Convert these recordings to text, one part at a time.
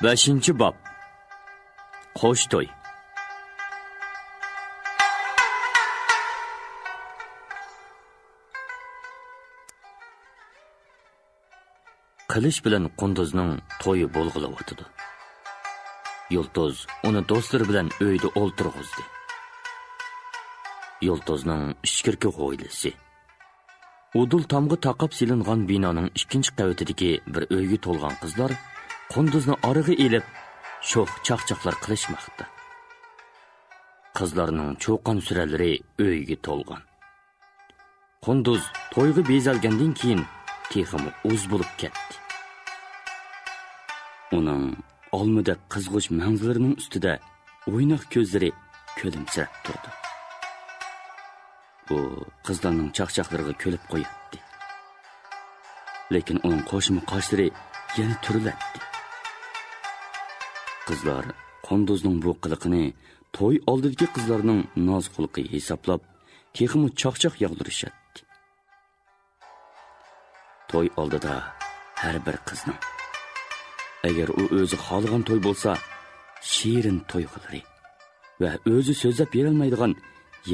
5. bob. Qo'sh to'y. Qilish bilan Qunduzning to'yi bo'lg'ilib Yulduz uni do'stlari bilan uyda o'ltirg'izdi. Yulduzning ishkirki qo'ylisi. Udul tamg'i taqab silingan binoning 2-qavatidagi bir uyga to'lgan qizlar Qunduzni orig'i elib, sho'x chaqchaqlar qilishmoqda. Qizlarning cho'qon suralari uyga to'lgan. Qunduz to'yga bezalgandan keyin texmi o'z bo'lib ketdi. Uning olmada qizg'ush manzilarining ustida o'ynoq ko'zlari ko'limsirab turdi. Bu qizlarning chaqchaqlariga ko'lib qo'yatdi. Lekin uning qo'shma qoshlari yana turilatdi. Qizlar Qunduzning bu qiliqini to'y oldidagi qizlarning noz xulqi hisoblab, texmi chaqchaq yog'dirishadi. To'y oldida har bir qizning agar u o'zi xohlagan to'y bo'lsa, shirin to'yg'ilari va o'zi so'zlab berilmaydigan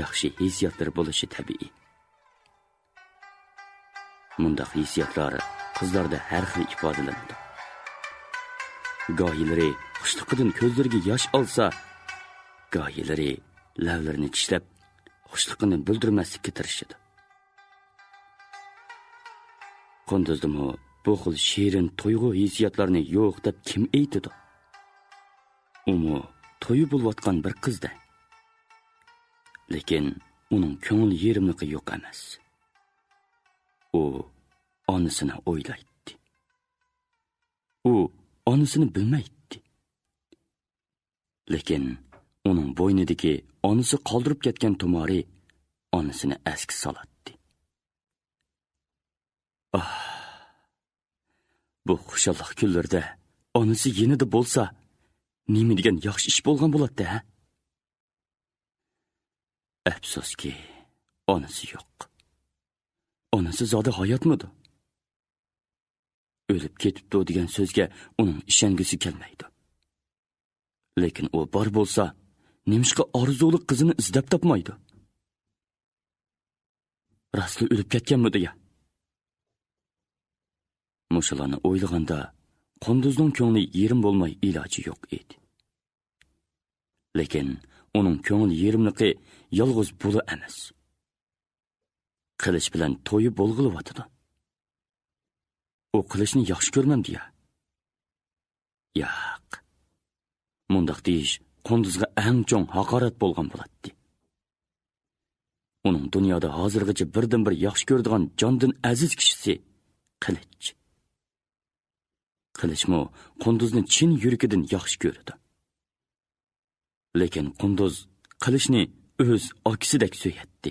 yaxshi hissiyotlar bo'lishi tabiiy. Mundaq hissiyotlar qizlarda har xil ifodalanadi. Go'yilari xushliqidan ko'zlariga yosh olsa, go'yilari lavlarini tishlab xushliqini bildirmaslikka tirishadi. Qunduzdimi bu xil shirin to'yg'u hissiyotlarni yo'q deb kim aytadi? Umu to'yi bo'layotgan bir qizda. Lekin uning ko'ngil yerimligi yo'q emas. U onasini o'ylaydi. U onasini bilmaydi. Lekin uning bo'ynidagi onasi qoldirib ketgan tumori onasini asqi soladi. Bu xushalliq kunlarda onasi yenida bo'lsa, nima degan yaxshi ish bo'lgan bo'ladi, ha? Afsuski, onasi yo'q. Onasi zodi hayotmidi? O'lib ketibdi degan so'zga uning ishongisi kelmaydi. Lekin u bor bo'lsa, nimishqa orzuli qizini izlab topmaydi? Rasli o'lib ketganmidi ya? Mushularni o'ylaganda Qunduzning ko'ngli yerim bo'lmay iloji yo'q edi. Lekin uning ko'ngli yerimligi yolg'iz bo'li emas. Qilish bilan to'yi bo'lg'ilib. U qilishni yaxshi ko'rmamdi-ya. Yo'q. Mundaq deyish Qunduzga eng cho'ng haqorat bo'lgan bo'ladi. Uning dunyoda hozirgacha birdan bir yaxshi ko'radigan jondan aziz kishisi Qilich. Qilichmi Qunduzni chin yuragidan yaxshi ko'rdi. Lekin Qunduz Qilichni o'z okisidek so'yatdi.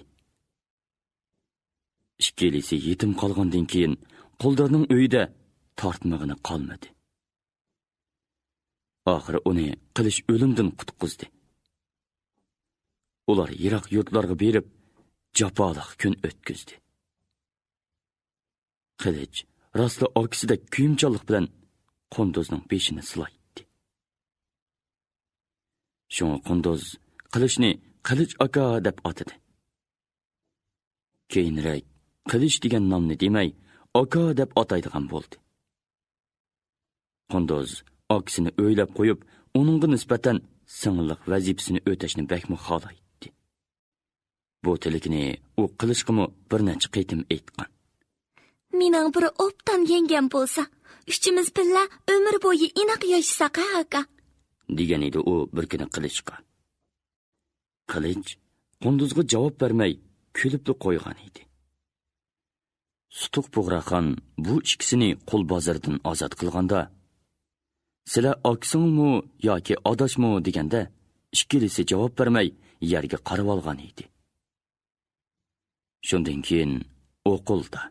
Ikkalisi yetim qolgandan keyin Quldorning uyida tortmag'ini qolmadi. Oxiri uni Qilich o'limdan qutqizdi. Ular yiroq yurtlarga berib, jafoliq kun o'tkazdi. Qilich rostla okisida kuyimchanlik bilan Qunduzning beshini silaydi. Shunga Qunduz Qilichni Qilich aka deb atadi. Keyinroq Qilich degan nomni demay, aka deb ataydigan bo'ldi. Qunduz akisini o'ylab qo'yib, uningga nisbatan singillik vazifasini o'tashni bakmi xohlaydi. Bu tilakni u Qilichqimi bir necha qaytim aytgan. Mening bir optan yengam bo'lsa, uchimiz billa umr bo'yi inoq yashasak aka, degan edi u bir kuni Qilichqa. Qilich Qunduzga javob bermay, kulib qo'ygan edi. Sutuq Bug'raxon bu ikkisini qul bozordan ozod qilganda, "Sizlar oksingmi yoki adashmi?" deganda, ikkilisi javob bermay, yerga qarab olgan edi. Shundan keyin o'qildi.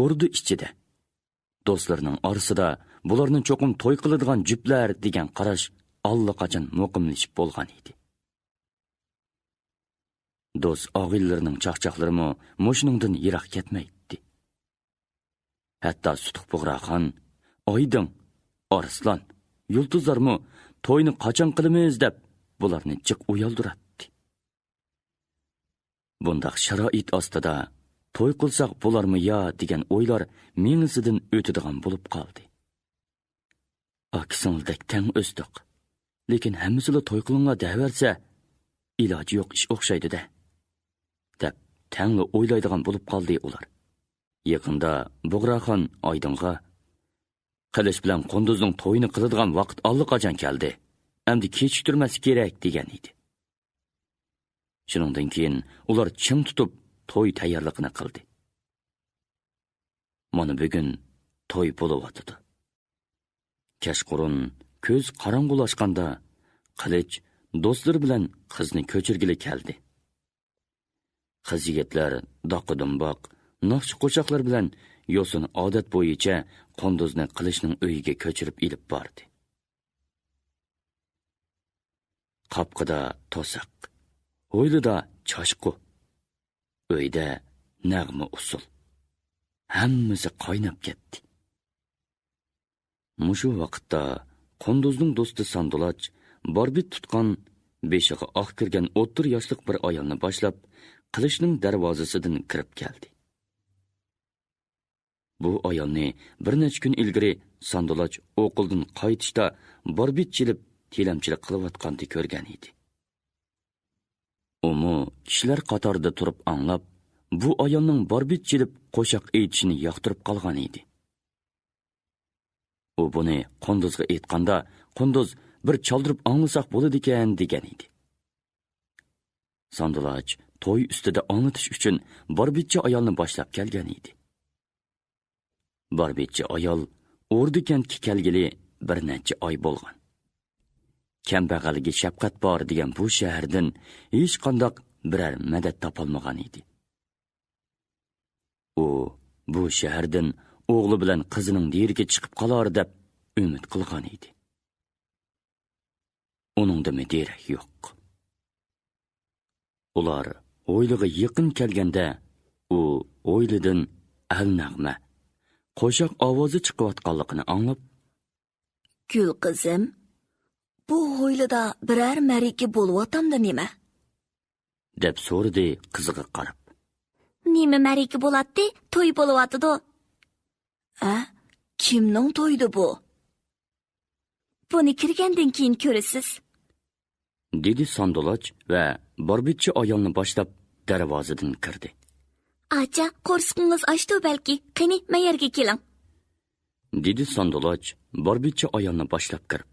O'rdi ichida do'stlarining orasida bularni cho'qim to'y qiladigan juplar degan qarash allaqachon muqimlashib bo'lgan edi. Do'st og'illarining chaqchaqlarimi mushningdan yiroq ketmaydi. Hatto Sutuq Bug'raxon, Oydin, Arslan yulduzlarmi to'yni qachon qilamiz deb bularni jiq uyaldiratdi. Bundaq sharoit ostida to'y qilsak bo'larmi yo degan o'ylar mengisidan o'tadigan bo'lib qoldi. Aksingildek tang o'sdiq. Lekin hammasini to'y qilinglar deversa, iloji yo'q ish o'xshaydi-da. deb tangli o'ylaydigan bo'lib qoldi ular. Yaqinda Bug'raxon Oydinga Qilish bilan Qunduzning to'yini qiladigan vaqt allaqachon keldi. Endi kechiktirmas kerak degan edi. Shuningdan keyin ular chim tutib to'y tayyorligini qildi. Mana bugun to'y bo'layotdi. Kashqurun ko'z qorong'ulashganda Qilich do'stlari bilan qizni ko'chirgili keldi. Qiz yigitlar doqidimboq naqsh qo'shoqlar bilan yo'sin odat bo'yicha Qunduzni Qilichning uyiga ko'chirib ilib bordi. Qapqida to'siq, o'ylida chashqu, uyda nag'ma usul. Hammasi qaynab ketdi. Mushu vaqtda Qunduzning do'sti Sandulach barbit tutgan beshig'i oq kirgan 30 yoshlik bir ayolni boshlab Qilichning darvozasidan kirib keldi. Bu ayolni bir necha kun ilgari Sandulach o'qildan qaytishda barbit chilib tilamchilik qilayotganini ko'rgan edi. Umu kishilar qatorida turib anglab, bu ayolning barbit chilib qo'shiq aytishini yoqtirib qolgan edi. U buni Qunduzga aytganda, Qunduz bir chaldirib anglasak bo'ladi ekan degan edi. Sandulach to'y ustida anglatish uchun barbitchi ayolni boshlab kelgan edi. Barbitchi ayol O'rdikentga kelgili bir necha oy bo'lgan. Kambag'alga shafqat bor degan bu shahardan hech qanday biror madad topolmagan edi. U bu shahardan o'g'li bilan qizining deriga chiqib qolar deb umid qilgan edi. Uningda derak yo'q. Ular o'yliga yaqin kelganda u o'ylidan al-nag'ma qo'shiq ovozi chiqayotganligini anglab, Gul qizim, bu o'ylida biror marika bo'lyapti nima? deb so'radi qiziga qarab. Nima marika bo'ladi? To'y bo'lyapti-da. Kimning to'ydi bu? Buni kirgandan keyin ko'rasiz. dedi Sandulach va barbitchi ayolni boshlab darvozadan kirdi. Acha, qo'rsiqingiz ochdi balki. Qani, mayerga keling. dedi Sandulach barbitchi ayolni boshlab kirib.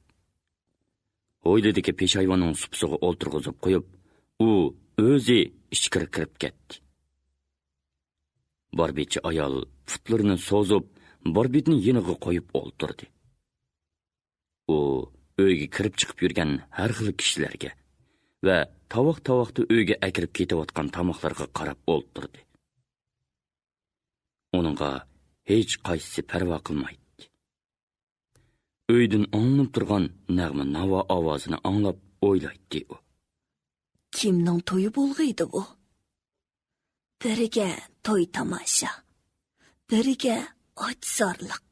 O'ylidagi peshayvonning supsiga o'ltirg'izib qo'yib, u o'zi ichkari kirib ketdi. Barbitchi ayol putlarini so'zib, barbitni yeniga qo'yib o'ltirdi. U uyga kirib chiqib yurgan har xil kishilarga va tovoq-tovoqda uyga akirib ketayotgan tomoqlarga qarab o'ltirdi. Uningga hech qaysi parvo qilmaydi. Uydan anglab turgan nag'ma navo ovozini anglab o'ylaydi u. Kimning to'yi bo'lg'iydi bu? Biriga to'y tomosha, biriga ochsorliq.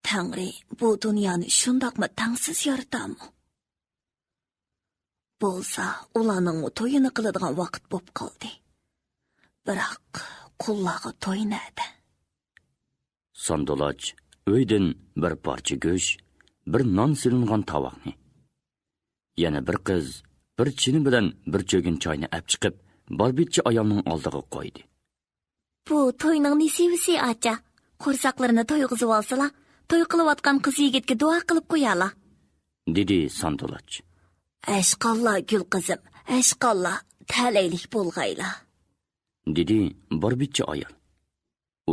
Tangri bu dunyoni shundoqmi tangsiz yaratami? Bo'lsa, ularning to'yini qiladigan vaqt bo'lib qoldi. Biroq qullog'i to'ynadi. Sandulach uydan bir parcha go'sht, bir non silingan tovoqni, yana bir qiz, bir chini bilan bir cho'gin choyni olib chiqib, barbitchi ayolning oldiga qo'ydi. Bu to'yning nisivisi acha. Qo'rsaqlarini to'yg'izib olsalar, to'y qilayotgan qiz yigitga duo qilib qo'yala, dedi Sandulach. Ashqallah gul qizim, ashqallah, talaylik bo'lg'ayla, dedi barbitchi ayol.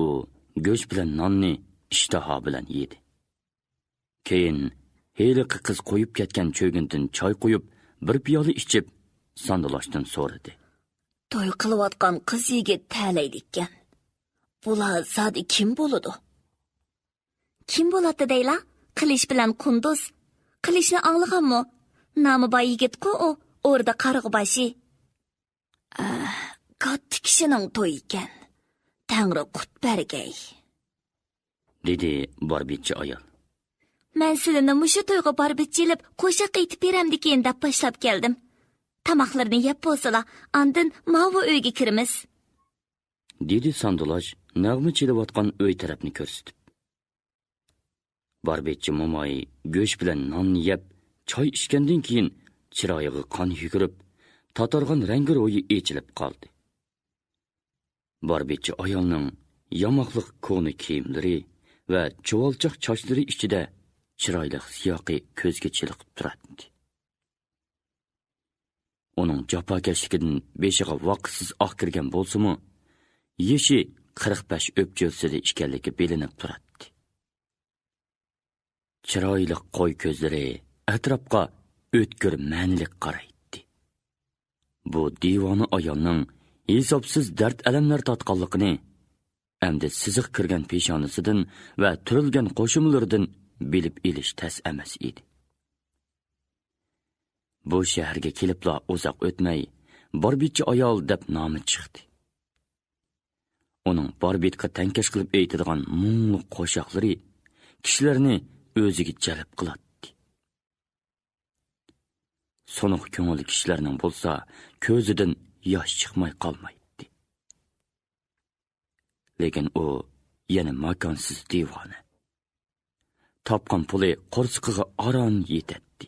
U go'sht bilan nonni ishtaha bilan yedi. Keyin heliqi qiz qo'yib ketgan cho'gindan choy qo'yib, bir piyola ichib, Sandulachdan so'radi. To'y qilayotgan qiz yigit talaylikkan. Bular zodi kim bo'ladi? Kim bo'ladi deyla? Qilish bilan Qunduz. Qilishni anglaganmi? Nomi boy yigit-ku u, o'rda qarg'bashi. Katta kishining to'yi ekan. Tangri qut bergay, dedi barbitchi ayol. Men sizlarni mushu to'yga borib ichilib, qo'shiq aytib beramdikin deb boshlab keldim. Tamoqlarni yeb bo'lsalar, andin mavu uyga kiramiz. dedi Sandulaj nag'ma chelayotgan uy tarafni ko'rsatib. Barbetchi momoy go'sht bilan nonni yeb, choy ichgandan keyin chiroyiga qon yugurib, tatargan rangi ro'yi echilib qoldi. Barbetchi ayolning yamoqliq ko'ni kiyimlari va chuvalchoq sochlari ichida chiroyli siyoqi ko'zga chiliqib turadi. Uning jafokashligidan beshiga vaqtsiz oq kirgan bo'lsa-mu, yeshi 45 o'pchilsida ekanligi bilinib turadi. Chiroyli qo'y ko'zlari atrofga o'tkir ma'nilik qaraydi. Bu divona ayolning hisobsiz dard alamlar tatqanligini, hamda siziq kirgan peshonasidan va turilgan qo'shimlardan bilib elish tas emas edi. Bu shaharga kelibla uzoq o'tmay, Barbetchi ayol deb nomi chiqdi. Uning Barbetga tankash qilib aytadigan mungli qo'shiqlari kishilarni o'ziga jalb qiladi. So'noq ko'ngil kishilarning bo'lsa, ko'zidan yosh chiqmay qolmaydi. Lekin u yana makonsiz divona. Topgan puli qo'rsqiga aron yetadi.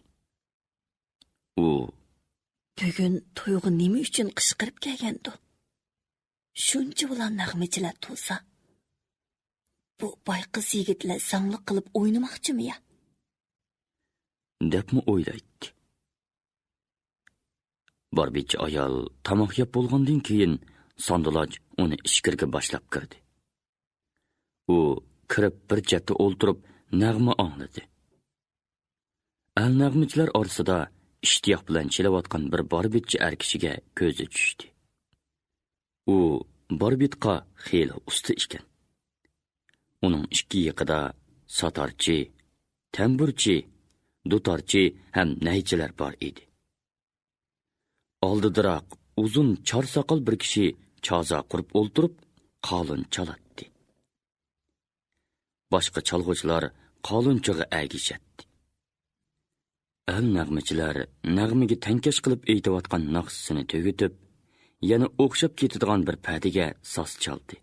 U Bugun to'yga nima uchun qishqirib kelgandi? Shuncha bilan nag'machilar to'sa. Bu boyqiz yigitlar sanglik qilib o'ynamoqchimi ya? debmi o'ylaydi. Barbetchi ayol tomoq yeb bo'lgandan keyin Sandulaj uni ichkirga boshlab kirdi. U kirib bir chetda o'ltirib nag'ma angladi. Al-nag'michilar orasida ishtiyoq bilan chelayotgan bir Barbetchi kishiga ko'zi tushdi. U Barbetga xeyli usta ekan. Uning ikki yiqida satarchi, tamburchi, dutorchi ham naychilar bor edi. Oldidiroq uzun chor soqol bir kishi choza qurib o'ltirib, qalin chalatdi. Boshqa chalg'uvchilar qalunchaga agishadi. Al-nag'michilar nag'miga tankash qilib aytayotgan naqsini tugitib, yana o'xshab ketadigan bir padiga soz chaldi.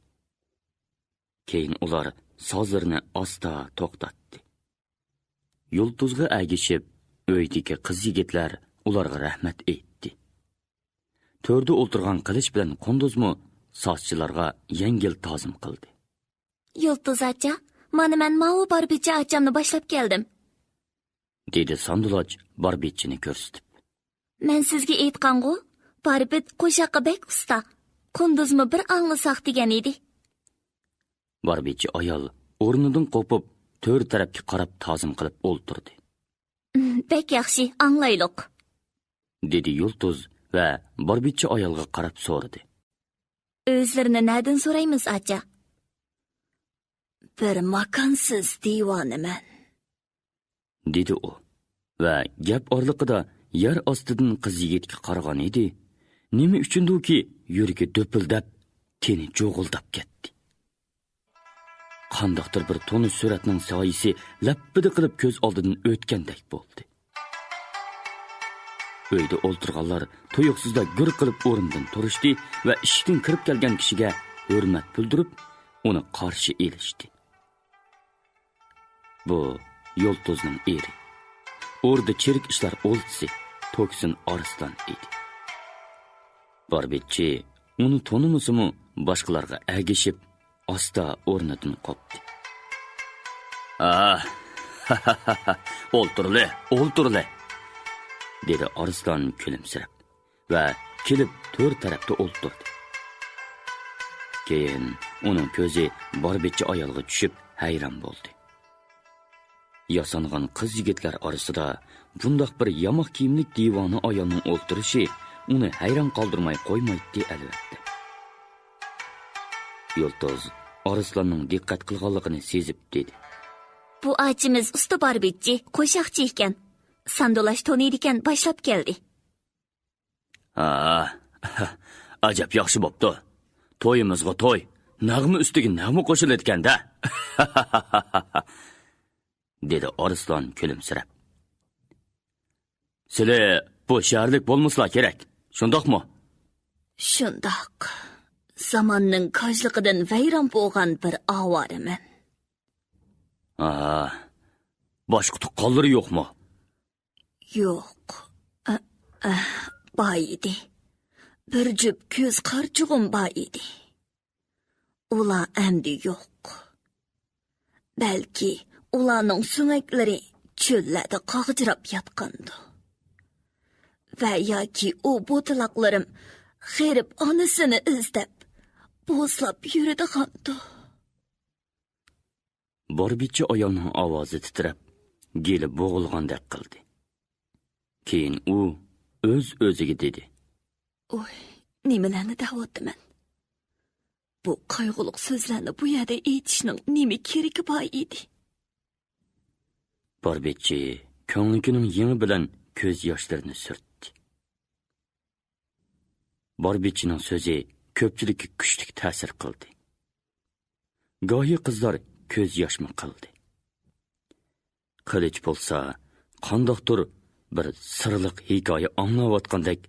Keyin ular sozlarni asta to'xtatdi. Yulduzga agishib, uydagi qiz yigitlar ularga rahmat aytdi. To'rda o'ltirgan qilich bilan Qunduzmi sozchilarga yengil ta'zim qildi. Yulduz acha, mana men mavu Barbetchi achamni boshlab keldim. dedi Sandulaj Barbetchini ko'rsatib. Men sizga aytgan-ku, Barbet qo'shiqqa bek usta. Qunduzmi bir anglasak degan edi. Barbetchi ayol o'rnidan qo'pib, to'r tarafga qarab ta'zim qilib o'ltirdi. Bek yaxshi, anglaylik. dedi Yulduz va Barbetchi ayolga qarab so'radi. O'zlarini na'dan so'raymiz acha? Bir makonsiz divonaman, dedi u va gap orliqida yer ostidan qiz yigitga qaragan edi. Nima uchunduki yuragi do'pildab, teni jo'g'ildab ketdi. Qandaqdir bir tonish suratning soyisi lappida qilib ko'z oldidan o'tgandek bo'ldi. Uyda o'ltirganlar tuyuqsizda gür qilib o'rindan turishdi va ishdan kirib kelgan kishiga hurmat bildirib, uni qarshi elishdi. Bu Yulduzning eri. Orda chirik ishlar o'ltisi To'ksin Arslan edi. Barbetchi uni tonimasimi boshqalarga agishib, asta o'rnidan qopdi. O'ltirle, dedi Arslan kulimsirab va kelib to'r tarafda o'ltirdi. Keyin uning ko'zi Barbetchi ayolga tushib hayron bo'ldi. Yasangan qiz yigitlar orasida bundoq bir yamoq kiyimlik divona ayolning o'ltirishi uni hayron qoldirmay qo'ymaydi albatta. Yulduz Arslanning diqqat qilganligini sezib dedi. Bu achimiz usta Barbetchi, qo'shiqchi ekan. Sandulash toniydi ekan, boshlab keldi. Ajab yaxshi bo'pti. To'yimizga to'y, nag'ma ustiga nag'ma qo'shilayotganda. dedi Arslan kulimsirab. Sizlar bu shaharlik bo'lmaslar kerak, shundoqmi? Shundoq. Zamonning kojliqidan vayron bo'lgan bir ovoriman. Boshqa tuqqanlari yo'qmi? Yo'q. Boy edi. Bir jup ko'z qarchug'im boy edi. Ular endi yo'q. Balki ularning sumaklari cho'llarda qog'jirab yotqandi. Va yoki u bo'taloqlarim xerib onasini izlab, bo'zlab yuridigandi. Borbitchi ayolning ovozi titrab, geli bo'g'ilgandek qildi. Keyin u o'z-o'ziga dedi. Oy, nimalarni da'vatdiman? Bu qayg'uliq so'zlarni bu yerda aytishning nima keragi bor edi? Borbitchi ko'nglining yengi bilan ko'z yoshlarini surtdi. Borbitchining so'zi ko'pchilikka kuchli ta'sir qildi. Go'yi qizlar ko'z yoshmi qildi. Qilich bo'lsa, qandoqdir bir sirliq hikoya anglayotgandek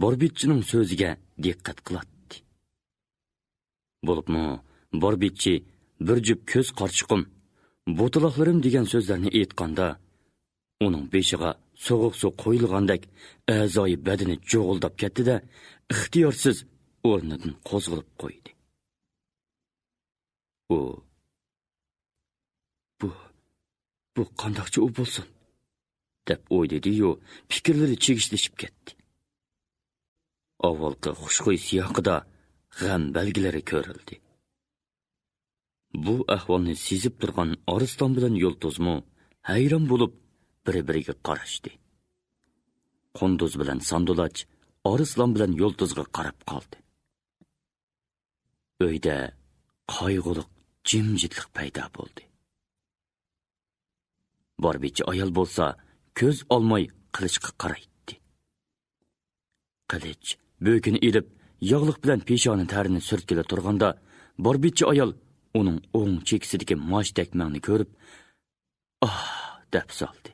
Borbitchining so'ziga diqqat qiladi. Bo'libmi, Borbitchi bir jup ko'z qarchiqim, bo'taloqlarim degan so'zlarni aytganda, uning beshiga so'g'uq suv qo'yilgandek a'zoyi badani jo'g'ildab ketdi-da, ixtiyorsiz o'rnidan qo'zg'alib qo'ydi. Bu qandoqcha u bo'lsin, deb o'yladi-yu, fikrlari chegishilib ketdi. Avvalgi xushxuy siyoqida g'am belgilari ko'rildi. Bu ahvolni sezib turgan Arslan bilan Yulduzmi hayron bo'lib bir-biriga qarashdi. Qunduz bilan Sandulach Arslan bilan Yulduzga qarab qoldi. Uyda qayg'uliq jimjitlik paydo bo'ldi. Borbitchi ayol bo'lsa, ko'z olmay Qilichga qaraydi. Qilich bo'kini ilib, yog'liq bilan peshoni tarini surtkila turganda, Borbitchi ayol uning o'ng chekisidagi mosh takmangni ko'rib, deb soldi.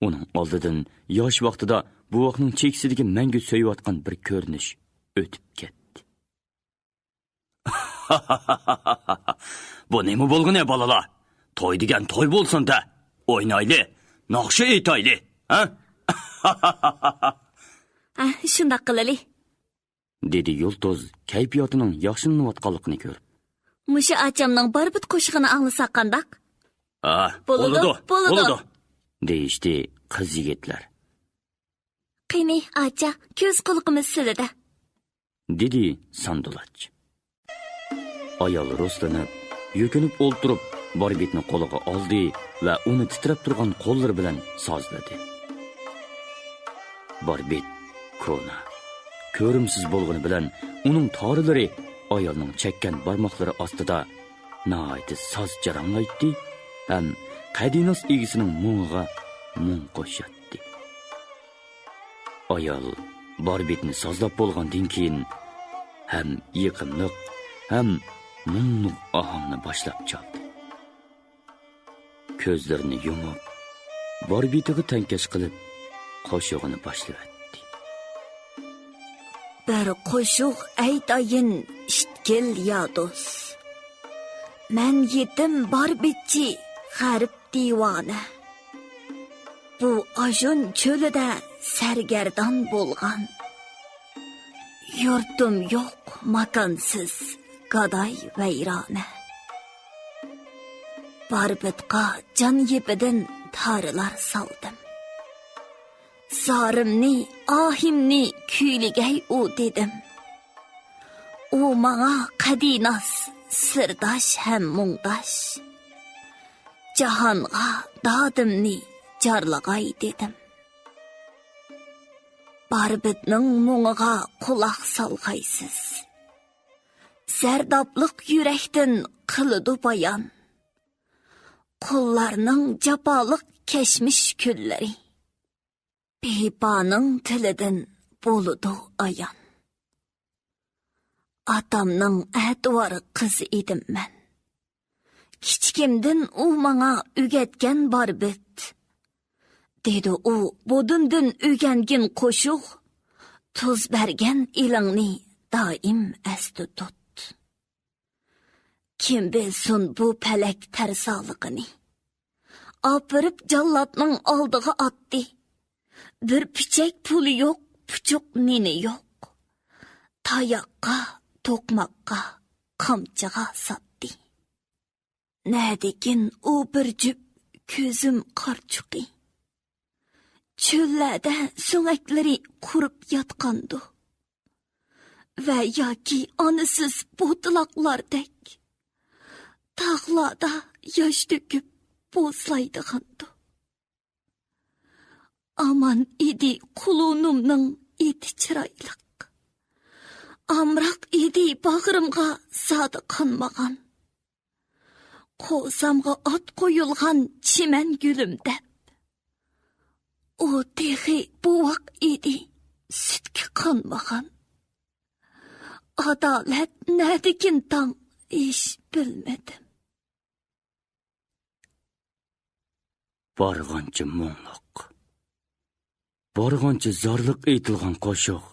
Uning oldidan yosh vaqtida buvoqning chekisidagi mangu so'yayotgan bir ko'rinish o'tib ketdi. Bu nima bo'lgani bolalar? To'y degan to'y bo'lsin-da, o'ynayli, naqsha aytayli, ha? Shundoq qilali, dedi Yulduz kayfiyotining yaxshilanayotganligini ko'rib. Musha achamning barbit qo'shig'ini anglasak qandoq? Bo'ladi, deyishdi qiz yigitlar. Qani, acha, ko'z quloqimiz silida, dedi Sandulach. Ayol rostlanib, yukinib o'ltirib, Borbitni qo'liga oldi va uni titrab turgan qo'llari bilan sozladi. Borbit ko'na, ko'rimsiz bo'lgani bilan uning torilari ayolning chekkan barmoqlari ostida nihoyat soz jaranglaydi ham qadinos egisining mung'iga mung qo'shatdi. Ayol Borbitni sozlab bo'lgandan keyin ham yiqimliq, ham mungluq ohangni boshlab chaldi. Ko'zlarini yumib, Borbitiga tankash qilib, qo'shig'ini boshlaydi. Bir qo'shiq aytayin ishtkil ya do'st. Men yetim Borbitchi, g'arib divona. Bu ajun cho'lida sargardon bo'lgan. Yurtim yo'q, makonsiz, gadoy vayrona. Borbitga jon yepidan tarilar soldim. Zorimni, ohimni kuyligay u dedim. U manga qadinos, sirdosh ham mungdosh. Jahonga dodimni jarlagay dedim. Borbitning mungiga quloq solg'aysiz. Zardoblik yurakdan qiladi bayon. Qullarning jafoliq keshmish kunlari. Bepaning tilidan bo'ludi ayon. Atamning atvori qizi edim men. Kichkimdin u manga o'rgatgan barbit. Dedi u bodimdin o'rgangin qo'shiq. Tuz bergan ilingni doim asda tut. Kim bilsin bu palak tarsoligini. Opirib jallatning oldiga otdi. Bir pichak puli yo'q, puchuq nini yo'q. Tayoqqa, to'qmoqqa, qamchiga sotdi. Nadikin u bir jup ko'zim qarchuqi. Cho'llarda so'ngaklari qurib yotqandu. Va yoki onisiz bo'tloqlardek tog'larda yosh to'kib bo'zlaydigandu. Aman idi qulunumning eti chiroyliq. Amroq idi bag'rimga zodi qanmagan. Qo'samga ot qo'yilgan chiman gulim deb. U tehi buvoq idi sutga qanmagan. Adolat nadikin tang ish bilmedim. Borg'ancha mo'nliq. Borg'ancha zorliq aytilgan qo'shiq.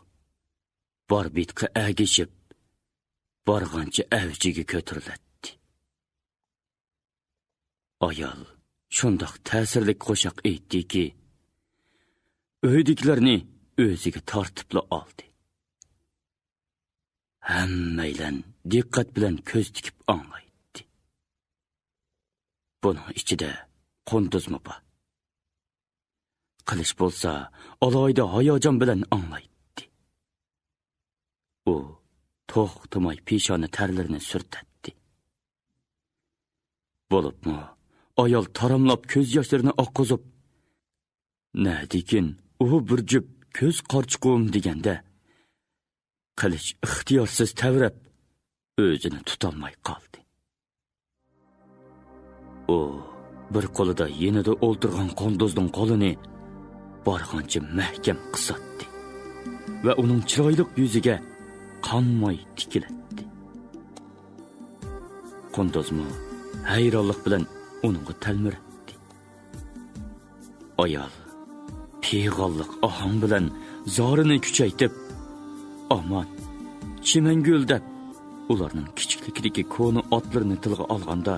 Barbitga agishib, borg'ancha avjiga ko'tariladi. Ayol shundoq ta'sirli qo'shiq aytdiki, uydagilarni o'ziga tortibla oldi. Hammaylan diqqat bilan ko'z tikib anglaydi. Buning ichida Qunduzmi bor. Qilish bo'lsa, alohida hayajon bilan anglaydi. U to'xtamay peshona tarlarini surtatdi. Bo'libmi, ayol taramlab ko'z yoshlarini oqqizib, nadikin u bir jup ko'z qarchuqum deganda, Qilich ixtiyorsiz tavrab, o'zini tutolmay qoldi. U bir qo'lida yenida o'ltirgan Qunduzning qo'lini borg'ancha mahkam qisatdi va uning chiroyli yuziga qonmay tikildi. Qunduzmi hayronlik bilan uningga talmirdi. Ayol peg'olliq ohang bilan zorini kuchaytib, aman, chimangul deb ularning kichiklikdagi ko'ni otlarini tilga olganda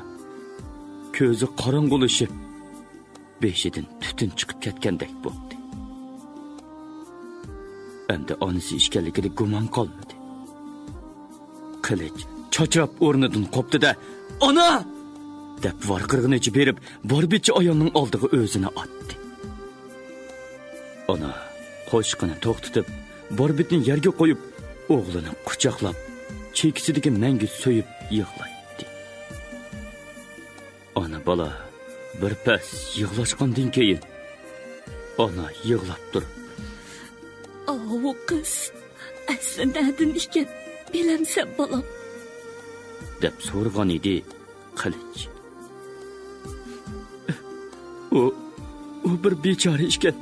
ko'zi qorong'ulashib, beshidan tutun chiqib ketgandek bo'ldi. Endi onasi ishkanligida gumon qolmadi. Qilich chochrab o'rnidan qopdi-da, "Ona!" deb varqirg'inichi berib, Barbitchi ayolning oldiga o'zini otdi. Ona qo'shiqni to'xtatib, Barbitni yerga qo'yib, o'g'lini quchoqlab, chekisidagi mangi so'yib yig'laydi. Ona bola bir pas yig'lashgandan keyin ona yig'lab turib, "O qiz, aslidan ekan, bilamsan bolam?" deb so'rgan edi Qilich. U bir bechora ekan.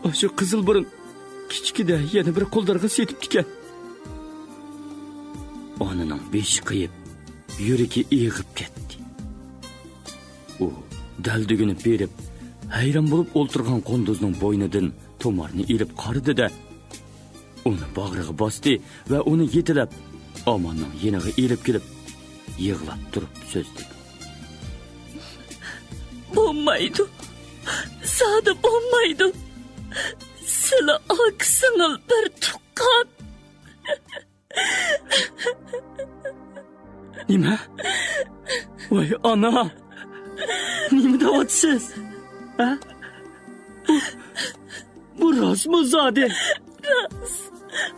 O'sha qizil burun kichkida yana bir qo'ldarga setib ekan. Onaning beshi qiyib, yuragi eg'ib ketdi. U daldugini berib, hayron bo'lib o'ltirgan Qunduzning bo'ynidan tomarni ilib qaridi-da, uni bag'riga bosdi va uni yetilab, Omonning yeniga elib kelib, yig'lab turib so'zladi. "Bo'lmaydi. Zodi bo'lmaydi. Sizlar oqsingil bir tuqqan." Nima? Voy ona. Nima deyapsiz? Ha? Bu rostmi zodi?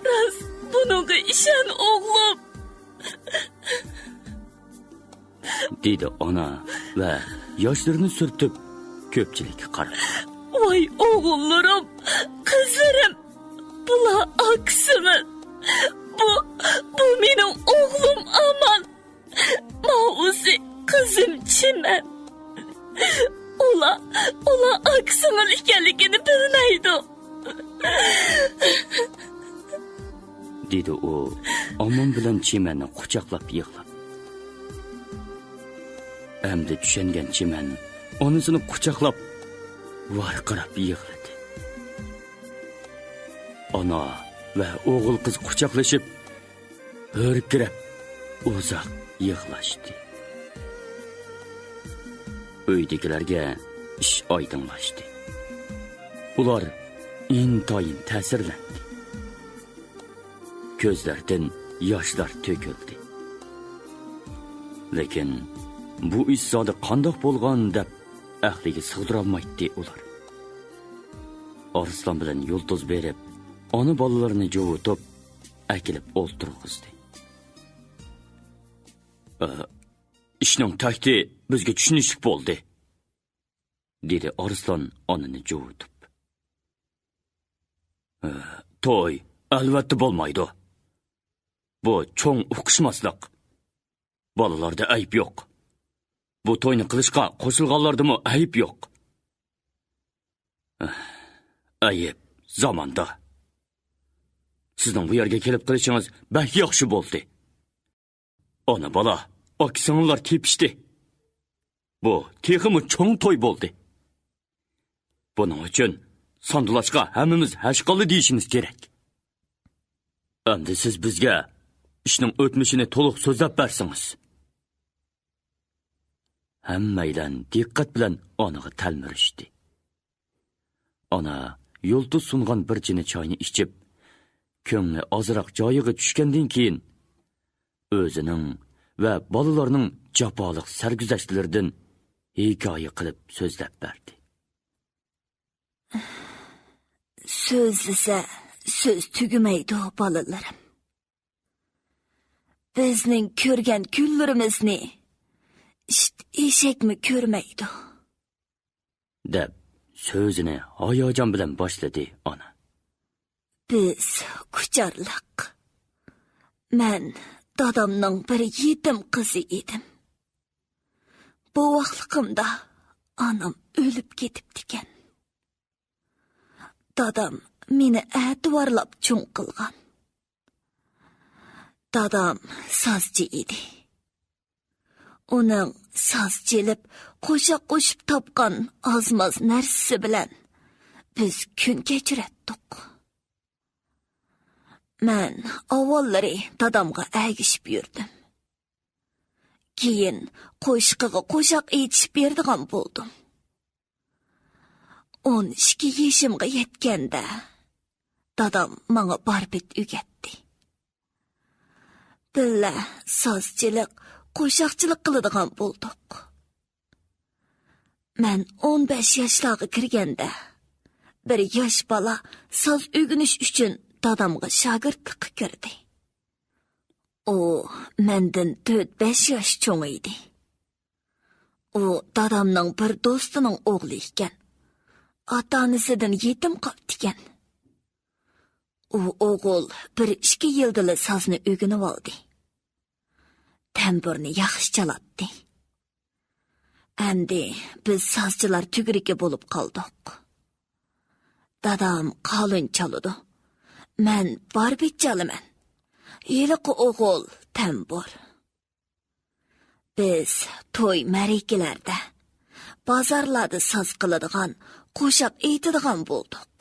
Rost. Bunga ishon o'g'lim. dedi ona va yoshlarini surtib ko'pchilikka qaradi. Voy o'g'illarim, qizlarim, bular oqsingil. Bu mening o'g'lim Aman. Mauzi qizim Chiman. Ular oqsingil ekanligini bilmaydi. dedi u, Omon bilan Chimanni quchoqlab yig'lab. Әмді түшенген чемен, onasını kucaklap, varqırap yığladı. Ana ve oğul kız kucaklaşıp, hörkürep, uzak yığlaştı. Öydekilerge iş aydınlaştı. Ular intayın təsirləndi. Gözlərdən yaşlar töküldü. Lekin bu iş zadi qandaq bolğan deb əhliga sığdıramaydı ular. Arslan bilan yulduz berib, ona balalarını jovutib, akilib o'ltirg'izdi. İşning takti bizga tushunishlik bo'ldi, dedi Arslan onani jovutib. To'y albatta bo'lmaydi. Bu cho'ng uqishmaslik. Balalarda ayıp yok. Bu to'yni qilishga qo'shilganlardimi ayıp yok. Ayıp zamanda. Sizning bu yerga kelib qilishingiz bak yaxshi bo'ldi. Ona bala, akisinglar tepishdi. Bu teximi cho'ng to'y bo'ldi. Buning uchun sandulashqa hammamiz hashqali deyishimiz kerak. Endi siz bizga ishning o'tmishini to'liq so'zlab bersangiz. Hammaydan diqqat bilan onaga talmirishdi. Ona yulduz sungan bir jini choyni ichib, ko'ngli ozroq joyiga tushgandan keyin o'zining va bolalarning jafoliq sarguzashtlaridan hikoya qilib so'zlab berdi. So'zlasa so'z tugamaydi bolalarim. Bizning ko'rgan kunlarimizni eshakmi ko'rmaydi, deb so'zini hayajon bilan boshladi ona. Biz kucharliq. Men dadamning bir yetim qizi edim. Bu vaqtliqimda onam o'lib ketibdi ekan. Dadam meni ativorlab cho'ng qilgan. Dadam sazchi edi. Uning saz chelib, qo'shiq qo'shib topgan ozmoz narsasi bilan biz kun kechiratdik. Men avvallari dadamga agishib yurdim. Keyin qo'shiqiga qo'shiq aytishib berdigan bo'ldim. 12 yoshimga yetganda dadam menga barbit o'rgatdi. Billa sazchilik, qo'shiqchilik qiladigan bo'ldik. Men 15 yoshlarga kirganda bir yosh bola saz o'rganish uchun dadamga shogirdlikka kirdi. U mendan 4-5 yosh cho'ng edi. U dadamning bir do'stining o'g'li ekan. Ota-onasidan yetim qoldi ekan. U o'g'il 1-2 yilda sazni o'rganib oldi. Tamburni yaxshi chalatdi. Endi biz sazchilar tugiriki bo'lib qoldik. Dadam qalin chaladi. Men barbit chalaman. Yiliqi o'g'il tambur. Biz to'y marikalarda, bozorlarda saz qiladigan, qo'shiq aytadigan bo'ldik.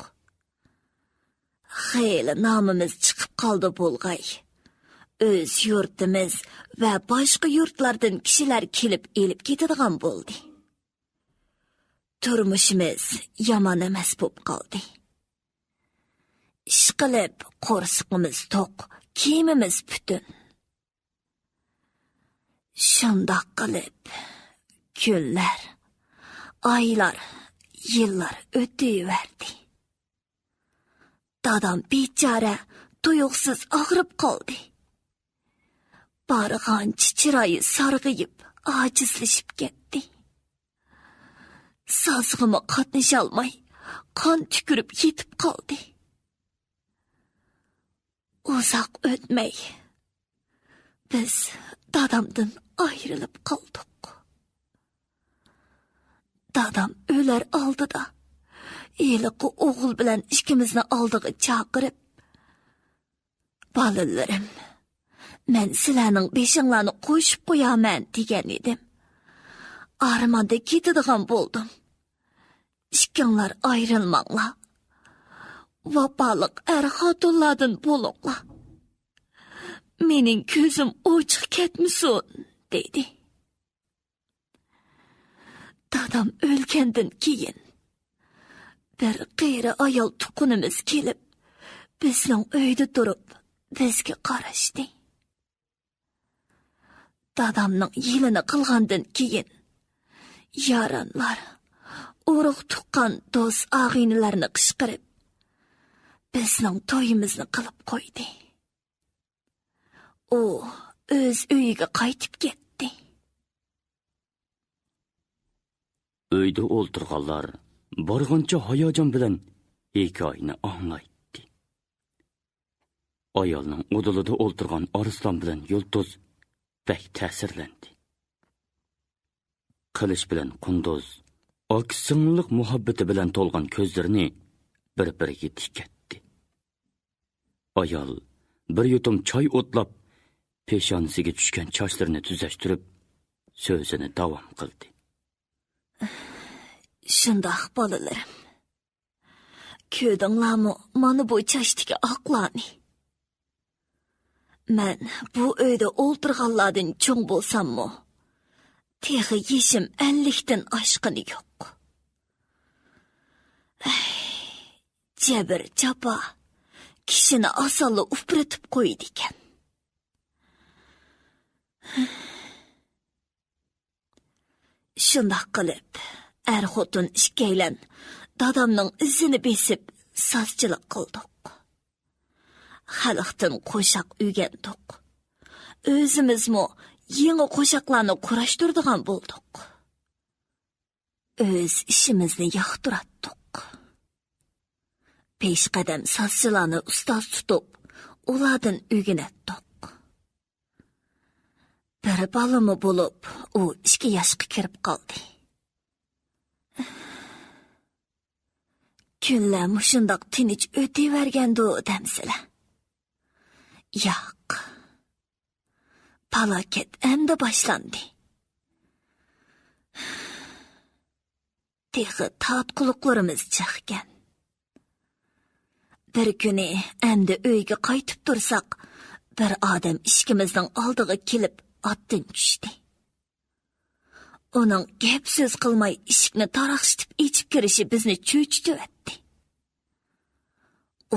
Xeyli nomimiz chiqib qoldi bo'lg'ay. O'z yurtimiz va boshqa yurtlardan kishilar kelib elib ketadigan bo'ldi. Turmushimiz yomon emas bo'lib qoldi. Ishqilib qo'rsiqimiz to'q, kiyimimiz butun. Shundoq qilib kunlar, oylar, yillar o'taverdi. Dadam bechora tuyuqsiz og'rib qoldi. Barg'anchi chiroyi sarg'ayib, ojizlashib ketdi. Sazg'imi qatnasholmay, qon tukirib yetib qoldi. Uzoq o'tmay, biz dadamdan ayrilib qoldik. Dadam o'lar oldida, eliqi o'g'il bilan ikkimizni oldiga chaqirib,''Bolalarim, men sizlarning beshinglarni qo'shib qo'yaman'' degan edim. armanda ketadigan bo'ldim. Ikkinglar ayrılmanglar. Vafoliq xotinlardan bo'linglar. Mening ko'zim ochiq ketmasin, dedi. Dadam o'lgandan keyin bir qiyri ayol tuqunimiz kelib, bizning uyda turib, bizga qarashdi. Dadamning yilini qilgandan keyin yaranlar, urug' tuqqan do'st og'inilarni qishqirib, bizning to'yimizni qilib qo'ydi. U o'z uyiga qaytib ketdi. Uyda o'ltirganlar borg'ancha hayajon bilan hikoyani anglaydi. Ayolning o'dilida o'ltirgan Ariston bilan Yulduz bek ta'sirlandi. Qilish bilan Qunduz oqsinliq muhabbati bilan to'lgan ko'zlarini bir-biriga tikatdi. Ayol bir yutum choy o'tlab, peshonasiga tushgan sochlarini tuzashtirib, so'zini davom qildi. Shundoq bolalarim. Ko'rdinglarmi, mana bu chashdagi oqlarni. Men bu uyda o'ltirganlardan cho'ng bo'lsam-mu, texi yeshim 50 dan oshqani yo'q. Jabr japa kishini osonli upratib qo'ydi ekan. Shundoq qilib, xotin ikkaylan dadamning izini besib sazchilik qildik. Xalqdan qo'shoq o'rgandik. O'zimizmi yangi qo'shoqlarni kurashtirdigan bo'ldik. O'z ishimizni yoqtiratdik. Peshqadam sazchilarni ustoz tutib, ulardan o'rganatdik. Bir balami bo'lib, u 2 yoshga kirib qoldi. Kunlar mushundoq tinch o'tavergandi damsizlar. Yo'q. Falokat endi boshlandi. Texi tatquliqlarimiz chiqqan. Bir kuni endi uyga qaytib tursak, bir odam ishkimizning oldiga kelib otdan tushdi. Uning gap so'z qilmay eshikni taraqshitib ichib kirishi bizni cho'chitdi.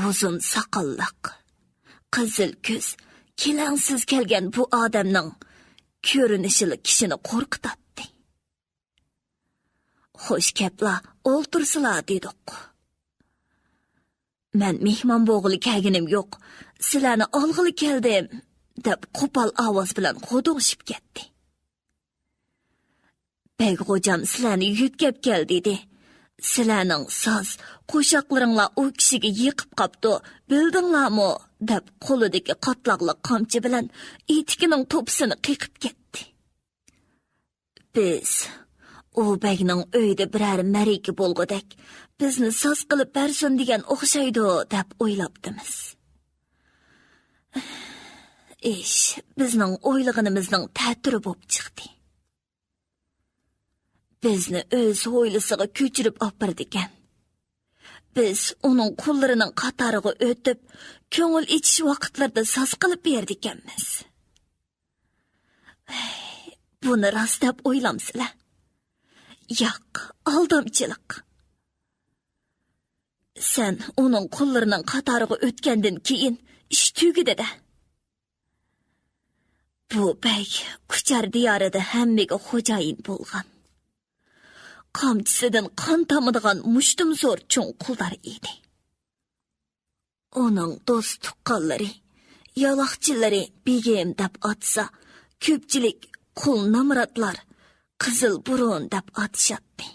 Uzun soqolliq, qizil ko'z, kelangsiz kelgan bu odamning ko'rinishi kishini qo'rqitdi. Xo'sh kaplar, o'ltirsizlar dedik. Men mehmon bo'g'ili kelganim yo'q, sizlarni olg'ili keldim, deb qo'pol ovoz bilan qo'ding'ishib ketdi. Beg xo'jam sizlarni yutkab kel dedi. Sizlarning soz, qo'shoqlaringlar u kishiga yiqib qopdi, bildinglarmi? Deb qo'lidagi qatloqli qamchi bilan etikining to'pisini qiqib ketdi. Biz u bagning uyda biror marika bo'lg'udak, bizni soz qilib bersin degan o'xshaydi deb o'ylabdimiz. Ish bizning o'ylig'inimizning ta'tiri bo'lib chiqdi. Bizni o'z ho'ylisiga ko'chirib olib ekan. Biz uning qo'llarining qatoriga o'tib, ko'ngil ichish vaqtlarda soz qilib berdikanmiz. Buni rost deb o'ylamsizlar? Yo'q, aldamchilik. Sen uning qo'llarining qatoriga o'tgandan keyin ish tugadi-da. Bu bey Kuchar diyorida hammaga xo'jayin bo'lgan. Qamchisidan qon tomadigan mushtum zo'r cho'ng qullar edi. Uning do'st tuqqanlari, yaloqchilari begim deb atsa, ko'pchilik qul namratlar qizil burun deb atishadi.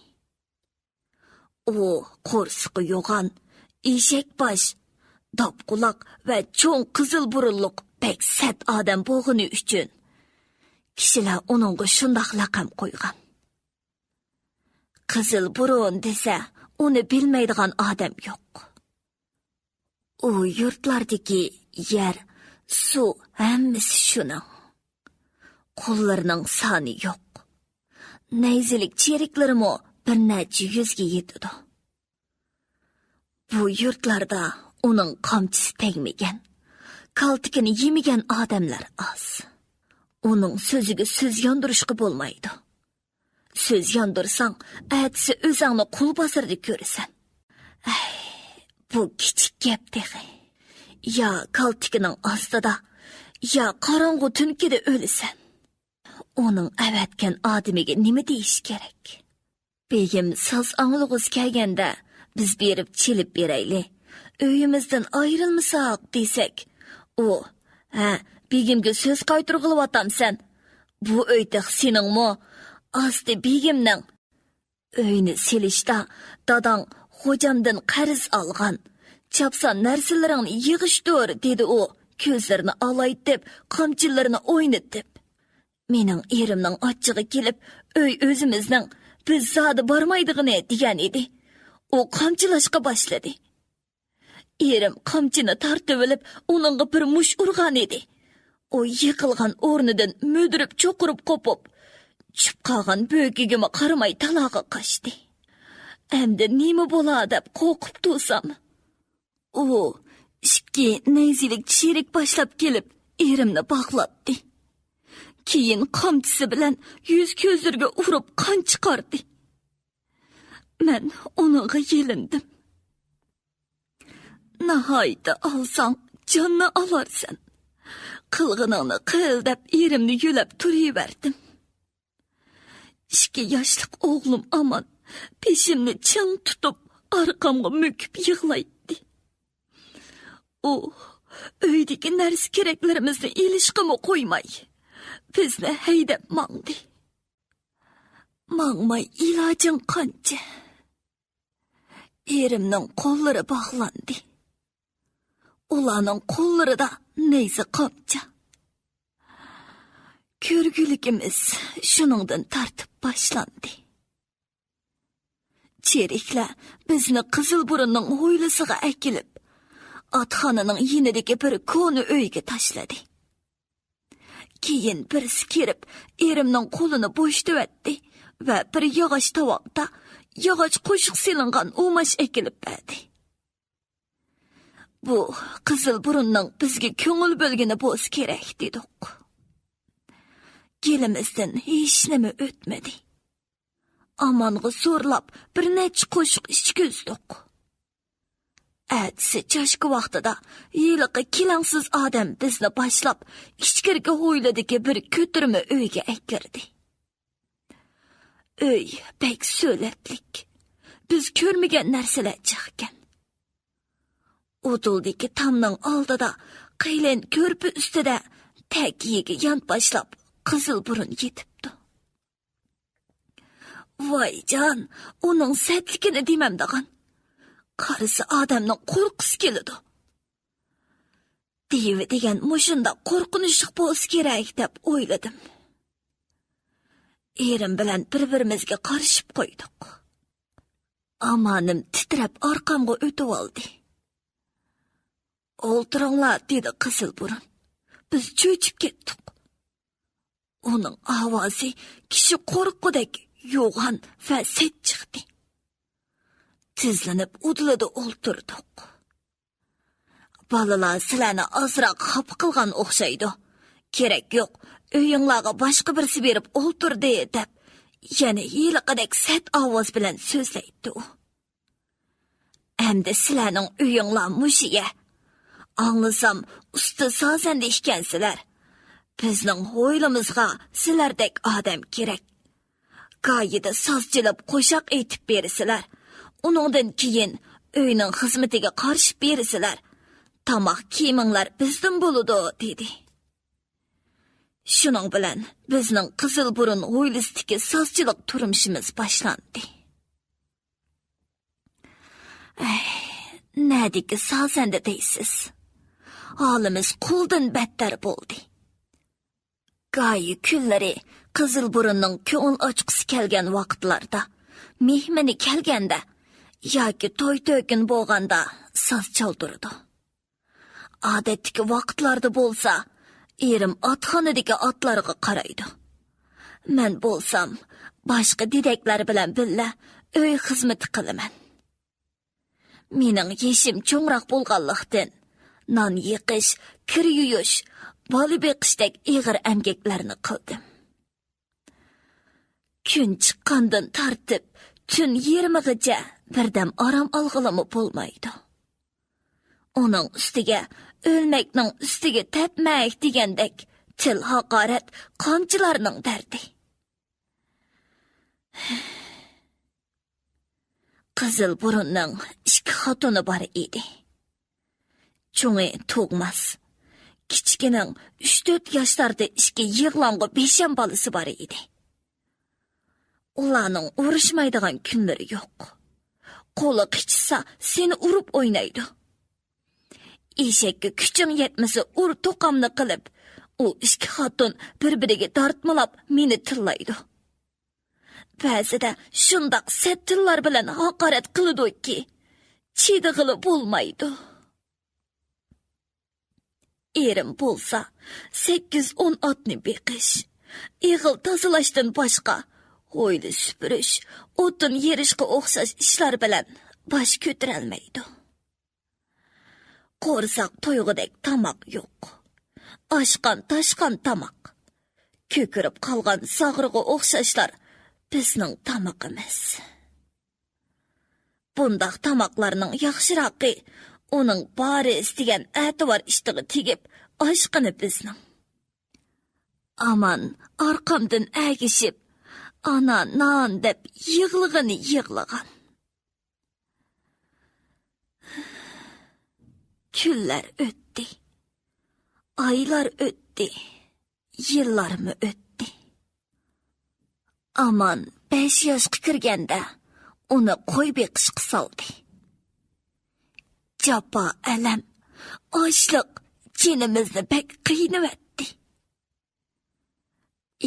U qo'rsiqi yo'g'an, eshak bosh, dopquloq va cho'ng qizil burunliq pek sat odam bo'g'ini uchun kishilar uningga shundoq laqab qo'ygan. Qizil burun desa, uni bilmaydigan odam yo'q. U yurtlardagi yer, suv hammasi shuning. Qo'llarining soni yo'q. neyzilik çeriklerimi bir neçe yüzge yetidi. Bu yurtlarda onun kamçısı tegmegen, kaltıkini yemegen adamlar az. Onun sözüge söz yandırışkı bolmaydı. Söz yandırsan, әтісі özağını kul basırdı görürsen. Bu kichik gep deği. Ya kaltıkinin astıda, ya karangı tünkede ölüsen. Onun əvətken adimiga nima deyiş gerek? Begim saz anılığız kelgende, biz berip çelip bereyli. Öyümüzden ayrılmasak desek, o, begimge söz qaytırgılıp atam sen. Bu öytük senin mu? Aslı begimden. Öyni selişta dadan hocamdan qarız algan. Çapsan narsalarını yığıştır dedi o, közlerini alaytıp, kamçılarını oynatıp. Mening erimning achchig'i kelib, öy o'zimizning biz zodi bormaydig'ini degan edi. O qamchilashga boshladi. Erim qamchini tortib olib, uningga bir mush urgan edi. O yiqilgan o'rnidan mudirib cho'qirib qopib, tushib qolgan bo'kigima qaramay taloga qochdi. Endi nima bo'ladi deb qo'rqib tursam. O ikki nayzilik sherik boshlab kelib, erimni bog'latdi. Keyin qamchisi bilan yuz ko'zlarga urib qon chiqardi. Men uninga yelindim. Nihoyatda olsang jonni olarsan. Qilg'iningni qil deb erimni yo'lab turaverdim. 2 yoshlik o'g'lim Aman peshimni chang tutib orqamga mukib yig'laydi. U uydagi narsa keraklarimizni ilishqimi qo'ymay bizni haydab mangdi. Mangmay ilojim qancha. Erimning qo'llari bog'landi. Ularning qo'llarida neyzi qamcha. Ko'rguligimiz shuningdan tartib boshlandi. Cheriklar bizni Qizilburunning hovlisiga akilib, otxonaning yinidagi bir ko'ni uyga tashladi. Keyin birisi kelib, erimning qo'lini bo'shtivatdi va bir yog'och tovoqda yog'och qo'shiq silingan o'mash ekilib berdi. Bu Qizilburunning bizga ko'ngil bo'lgani bo'lsa kerak dedik. Kelimizdan hech nima o'tmadi. Amanga zo'rlab bir necha qo'shiq ichkizdik. Әтісі чашқы вақтыда еліқі келаңсыз адам бізні башлап, кішкіргі hovladagi bir көтірімі өйге әкірді. Өй бәк сөйләтлік. Біз көрмеген нәрселер чықкен. Удылдегі тамның алдыда қайлен көрпі үстіде тәкиеге ян башлап Qizilburun yetipті. Vay can, оның сәтлікіні демемдіған. Qarısı adamның qo'rqisi keladi. Devi degan mushunda qo'rqinishliq bo'lsa kerak deb o'yladim. Erim bilan bir-birimizga qarishib qo'ydik. Amanim titrab orqamga o'tib oldi. O'ltiringlar dedi Qizilburun. Biz cho'chib ketdik. Uning ovozi kishi qo'rqqudek yo'g'on va set chiqdi. Tizlanib o'dilida o'ltirdik. Balalar sizlarni ozroq xafa qilgan o'xshaydi. Kerak yo'q, uyinglarga boshqa birisi berib o'ltirdi deb, yana yiliqidek sat ovoz bilan so'zlaydi u. Endi sizlarning uyinglar mushiga. Anglasam, usta sozanda ishkansizlar. Bizning hovlimizga sizlardek odam kerak. Qoyida sozchilab qo'shiq aytib bersizlar. Uningdan keyin uyning xizmatiga qarshi bersizlar. Tamoq kiyiminglar bizdan bo'ladi dedi. Shuning bilan bizning Qizilburun hovlisidagi sozchilik turmushimiz boshlandi. Nadiki sozanda deysiz. Holimiz qo'ldan battar bo'ldi. Go'yi kunlari Qizilburunning ko'ngil ochqisi kelgan vaqtlarda, mehmoni kelganda yoki to'y-to'kin bo'lganda soz chaldirdi. Odatdagi vaqtlarda bo'lsa, erim otxonadagi otlarga qaraydi. Men bo'lsam, boshqa dedeklar bilan birga uy xizmati qilaman. Mening yeshim cho'ngroq bo'lganlikdan non yiqish, kir yuyish, bola beqishdek ig'ir amgaklarni qildim. Kun chiqqandan tartib, tun 20gacha birdam orom olg'ilimi bo'lmaydi. Uning ustiga o'lmakning ustiga tepmak degandek til haqorat qonchilarning dardi. Qizil burunning 2 xotini bor edi. Cho'ngi tug'mas. Kichkining 3-4 yoshlarda 2 yig'longi besham bolasi bor edi. Ularning urushmaydigan kunlari yo'q. Qo'li qichsa seni urib o'ynaydi. Eshakka kuching yetmasa ur to'qamni qilib, u 2 xotin bir-biriga tortmalab meni tillaydi. Ba'zida shundoq settillar bilan haqorat qiladi-ki, chidig'ili bo'lmaydi. Erim bo'lsa 8-10 otni beqish, ig'il tozalashdan boshqa ho'yli supurish, o'tin yerishga o'xshash ishlar bilan bosh ko'tarolmaydi. Qo'rsoq to'yg'idek tamoq yo'q. Oshqan-toshqan tamoq. Ko'kirib qolgan sog'rig'i o'xshashlar bizning tamoqimiz. Bundaq tamoqlarning yaxshiraqi uning bari istigan ativar ishtig'i tegib, oshqini bizning. Aman orqamdan agishib, ana non deb yig'lagan. Kunlar o'tdi. Aylar o'tdi. Yillarmi o'tdi. Aman 5 yoshga kirganda uni qo'y beqishga soldi. Japa alam, ochliq jinimizni pek qiynayotdi.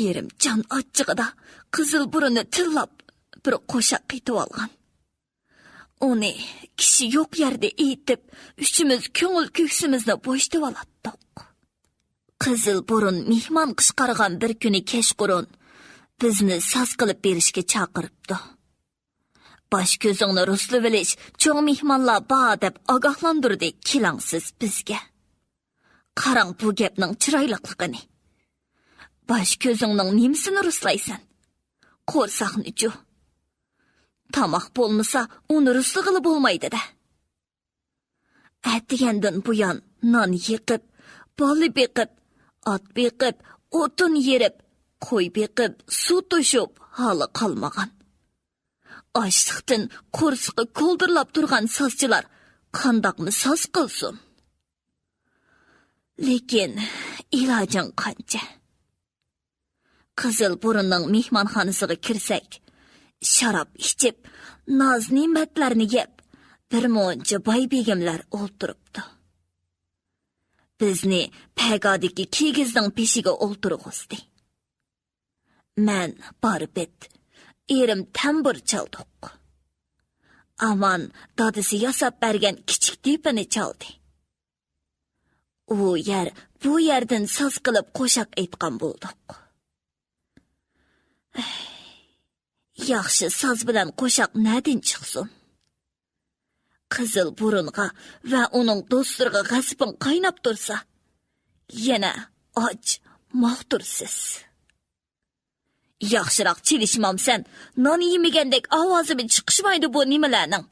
Erim jon ochchig'ida qizil burunni tillab bir qo'shiq qaytib olgan. Uni kishi yo'q yerda aytib, uchimiz ko'ngil ko'ksimizni bo'shtib olatdik. Qizil burun mehmon qishqargan bir kuni kechqurun bizni soz qilib berishga chaqiribdi. Bosh ko'zingni ruslab olish, cho'ng mehmonlar bor deb ogohlantirdi kelangsiz bizga. Qarang bu gapning chiroyliqligini. Bosh ko'zingning nimsini ruslaysan? Qo'rsoqni-chu. Tamoq bo'lmasa, uni ruslig'ili bo'lmaydi-da. Atgandan buyon non yiqib, bola beqib, ot beqib, o'tin yerib, qo'y beqib, suv to'shib, hali qolmagan. Ochliqdan qo'rsiqi ko'ldirlab turgan sozchilar qandoqmi soz qilsin? Lekin ilojing qancha? Qizil burunning mehmonxonasiga kirsak, sharob ichib, noz-ne'matlarni yeb, bir muncha boy begimlar o'ltiribdi. Bizni pagodiki kigizning peshiga o'ltirg'izdi. Men borib erim tambur chaldik. Aman dadisi yasab bergan kichik tepini chaldi. U yer bu yerdan soz qilib qo'shiq aytgan bo'ldik. Yaxshi soz bilan qo'shiq nadin chiqsin? Qizil burunga va uning do'stlariga g'azabin qaynab tursa, yana och maqtursiz. Yaxshiroq chilishmamsan, non yemagandek ovozim chiqishmaydi bu nimalarning.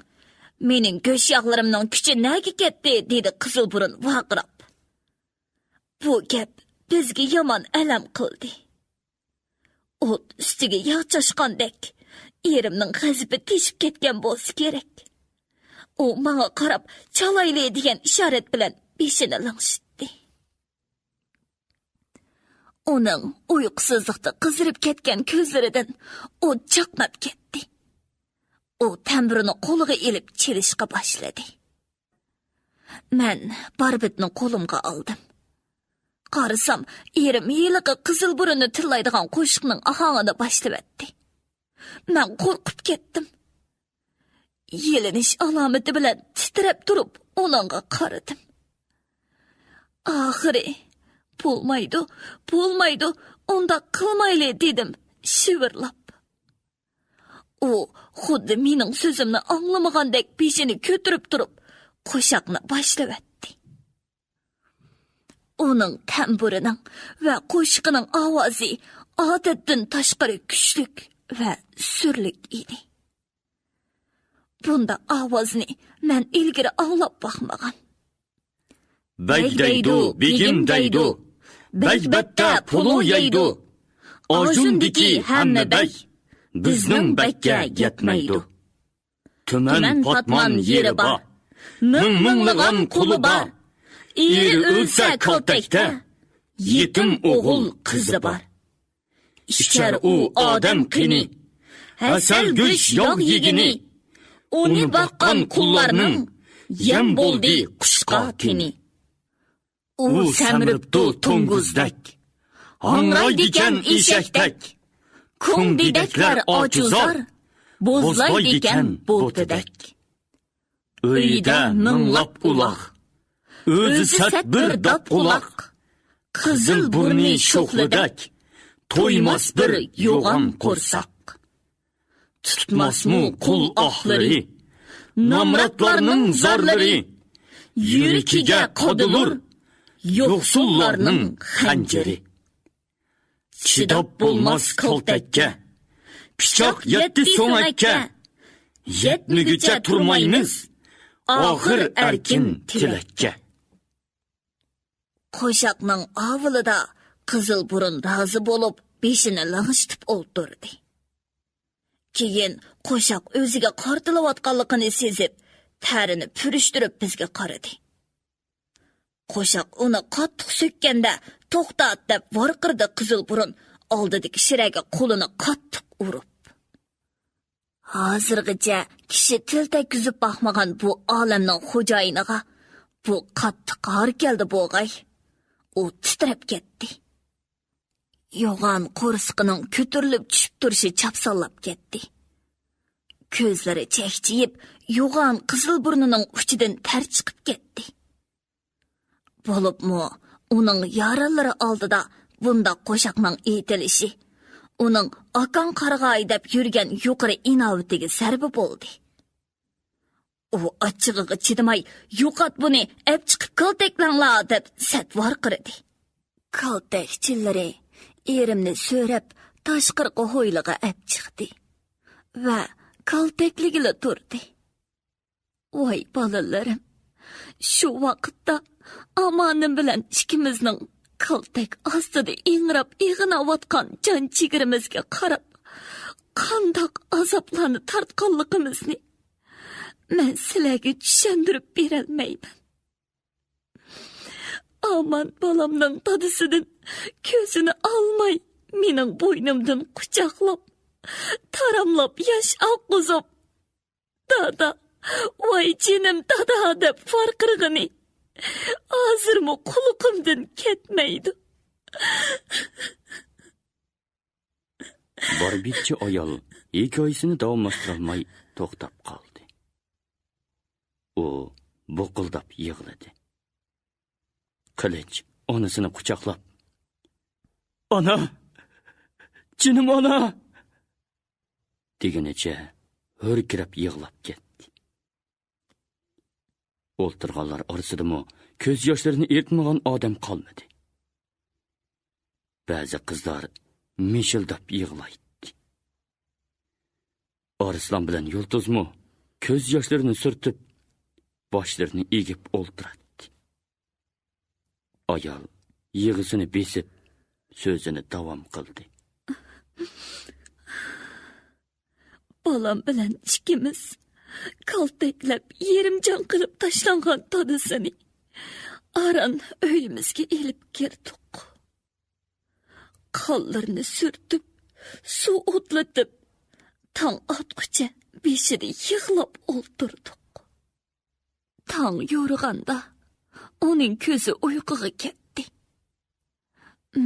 Mening go'sht yog'larimning kuchi nega ketdi, dedi qizil burun vaqirab. Bu gap bizga yomon alam qildi. O't ustiga yog' chashqandek, erimning g'azabi teshib ketgan bo'lsa kerak. U menga qarab, chalayli degan ishorat bilan beshini langshitdi. Uning uyqusizlikda qizirib ketgan ko'zlaridan o't chaqnab ketdi. U tamburini qo'liga ilib chelishga boshladi. Men barbitni qo'limga oldim. Qarasam, erim yiliqi qizil burunni tillaydigan qo'shiqning ohangini boshlabdi. Men qo'rqib ketdim. Yelinish alomati bilan titrab turib, uningga qaradim. Oxiri, bo'lmaydi, unda qilmayli dedim. shivirlab. U xuddi mening so'zimni anglamagandek beshini ko'tarib turib, qo'shiqni boshlayotdi. Uning tamburining va qo'shiqining ovozi odatdan tashqari kuchlik va surlik edi. Bunda ovozni men ilgari anglab baxmagan. Bagdaydu, begim daydu, bagbatta pulu yaydu, ojundiki hamma bag, bizning bakka yetmaydu. Tuman potman yeri bor, ming-minglig'an quli bor, eri o'lsa kaltakda, yetim o'g'il qizi bor. Ichar u odam qini, asal go'sht yog' yegini, uni baqqan qullarning yem bo'ldi qushqa tini. U samiribdi to'ng'izdak, hangraydikan eshakdak, ko'ngdidaklar ojizor, bo'zlaydikan bo'tidak. Uyida minglab uloq, o'zi sat bir dop quloq, qizil burni sho'xlidak, to'ymas bir yo'g'on qo'rsoq. Tutmasmu qul ohlari, namratlarning zorlari, yurikiga qodilur yo'qsullarning xanjari. Chidab bo'lmas kaltakka, pichoq yetdi so'ngakka, yetmigicha turmaymiz, oxir erkin tilakka. Qo'shiqning avvalida Qizilburun rozi bo'lib, beshini lang'ishtib o'ltirdi. Keyin qo'shiq o'ziga qortilayotganligini sezib, tarini purishtirib bizga qaradi. Qo'shiq uni qattiq so'kkanda to'xtat deb vorqirdi Qizilburun oldidagi shiraga qo'lini qattiq urib. Hozirgacha kishi til tekizib baxmagan bu olamning xo'jayiniga bu qattiq qor keldi bo'g'ay. U titrab ketdi. Yo'g'on qo'rsqining ko'tarilib tushib turishi chapsallab ketdi. Ko'zlari chaqchiyib, yo'g'on qizil burnining uchidan ter chiqib ketdi. Bo'libmi, uning yaralari oldida bunda qo'shiqning aytilishi, uning oqon qarg'ay deb yurgan yuqori inovatiga zarba bo'ldi. U achchig'iga chidamay, yo'qot buni, ep chiqib kaltaklanglar deb satvor qirdi. Kaltakchilari erimni so'rab tashqirqi ho'yliga ep chiqdi va kaltakligila turdi. Voy bolalarim, shu vaqtda Amanim bilan ikkimizning kaltak ostida ingrab ig'inayotgan jon chigirimizga qarab, qandoq azoblarni tortganligimizni men sizlarga tushuntirib berolmayman. Aman bolamning dadisidan ko'zini olmay, mening bo'ynimdan quchoqlab, taramlab yosh oqqizib, dada, voy jinim dada deb farqirg'ini hozirmi quluqimdan ketmaydi. Barbitchi ayol hikoyasini davomlashtirolmay to'xtab qoldi. U bo'qildab yig'ladi. Qilich onasini quchoqlab, "Ona! Jinim ona!" deganicha hurkirab yig'lab ketdi. O'ltirganlar orasidami ko'z yoshlarini ertmagan odam qolmadi. Ba'zi qizlar mishildab yig'laydi. Arslan bilan Yulduzmi ko'z yoshlarini surtib, boshlarini egib o'ltiradi. Ayol yig'isini besib, so'zini davom qildi. Bolam bilan ikkimiz kaltaklab yerimjon qilib tashlangan dadasini aran uyimizga elib kirdik. Qo'llarini surtib, suv o'tlatib, tong otguncha beshida yig'lab o'ltirdik. Tong yo'rg'anda uning ko'zi uyquga ketdi.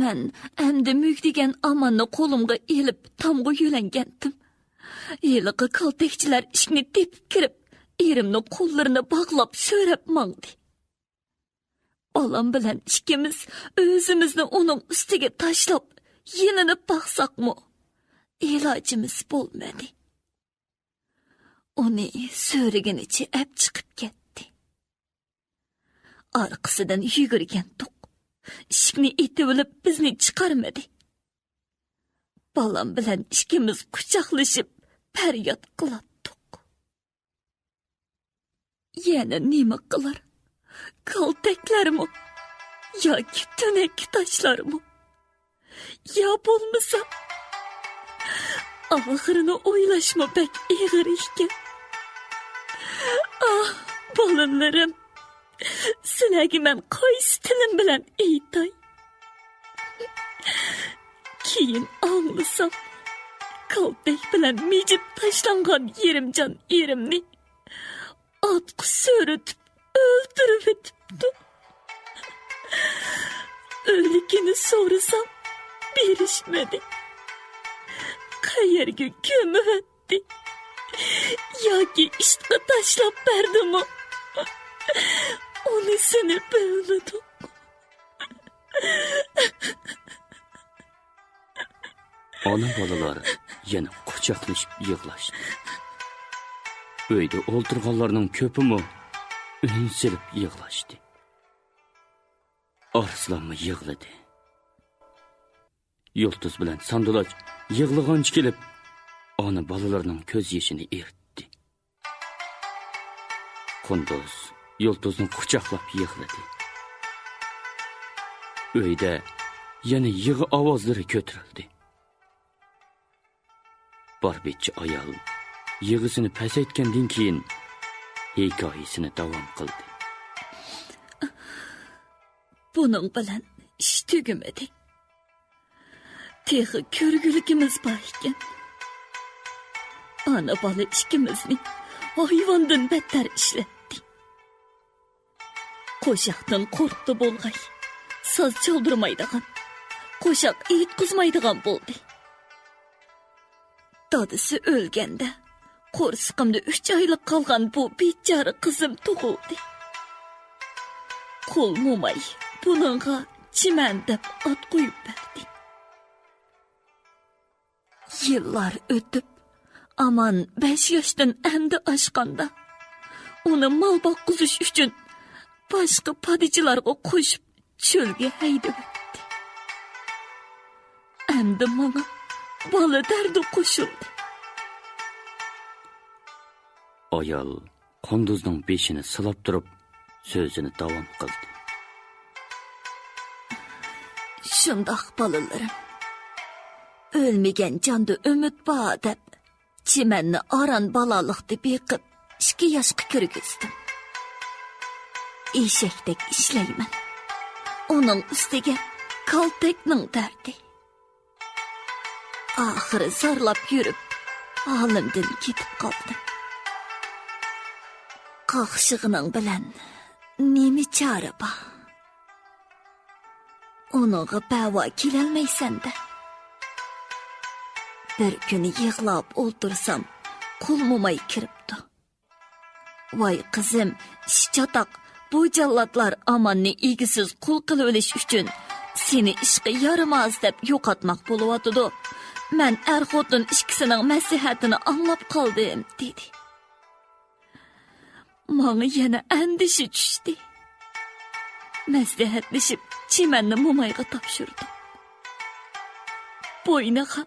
Men endi mugdigan Amanni qo'limga elib tomga yo'langandim. Yiliqi kaltakchilar ishni tepib kirib, erimni qo'llarini bog'lab so'rab mangdi. Bolam bilan ikkimiz o'zimizni uning ustiga tashlab, yelinib baqsaqmi, ilojimiz bo'lmadi. Uni so'riginicha ap chiqib ketdi. Orqasidan yugurgan to'q ishikni etib olib bizni chiqarmadi. Balam bilan ikkimiz quchoqlashib faryod qilatdik. Yana nima qilar? Kaltaklarmi? Yoki tunak tashlarmi? Ya bo'lmasa oxirini o'ylashmi bek ig'ir ekan. Ah, bolalarim, sizlarga men qaysi tilim bilan aytay? Keyin anglasam, kaltak bilan mijib tashlangan yerimjon erimni otqi so'ritib o'ldirib etibdi. O'likini so'rasam berishmadi. Qayerga ko'mibdi yoki ishqi tashlab berdimi? Unisini bilmadim. Ona bolalar yana quchoqlashib yig'lashdi. Uyda o'ltirganlarning ko'pimi uning silib yig'lashdi. Arslanma yig'ladi. Yulduz bilan Sandulaj yig'lagancha kelib, ona bolalarning ko'z yoshini ertdi. Qunduz Yulduzni quchoqlab yig'ladi. Uyda yana yig'i ovozlari ko'tarildi. Barbetchi ayol yig'isini pasaytgandan keyin hikoyasini davom qildi. Buning bilan ish tugimadi. Texi ko'rguligimiz bor ekan. Ana bola ikkimizni hayvondan battar ishlatdi. Qo'shoqdan qo'rqdi bo'lg'ay. So'z chaldirmaydigan, qo'shoq aytqizmaydigan bo'ldi. Dadisi o'lganda qo'rsiqimda 3 oylik qolgan bu bechora qizim tug'ildi. Qo'l mo'may buningga chiman deb ot qo'yib berdi. Yillar o'tib, aman 5 yoshdan endi oshganda uni mol boqizish uchun boshqa padichilarga qo'shib cho'lga haydab o'tdi. Endi menga bola dardi qo'shildi. Ayol Qunduzning beshini silab turib so'zini davom qildi. Shundoq bolalarim, o'lmagan jonda umid bor deb chimanni oran balaliq deb yiqib 2 yoshga kirgizdim. Eshakdek ishlayman. Uning ustiga kaltakning dardi. Oxiri zorlab yurib, olimdan ketib qoldim. Qo'shig'ining bilan nima chora bor? Uningga bavo kelolmaysan-da. Bir kuni yig'lab o'ltirsam, qo'lmomay kiribdi. Voy qizim, shchatoq, bu jallodlar amonni egisiz qul qilib olish uchun seni ishga yaramaz deb yo'qotmoq bo'lyotdi. Men xotin ikkisining maslahatini anglab qoldim, dedi. Menga yana andishi tushdi. Maslahatlashib chimanni mo'mayga topshirdim. Bo'yniga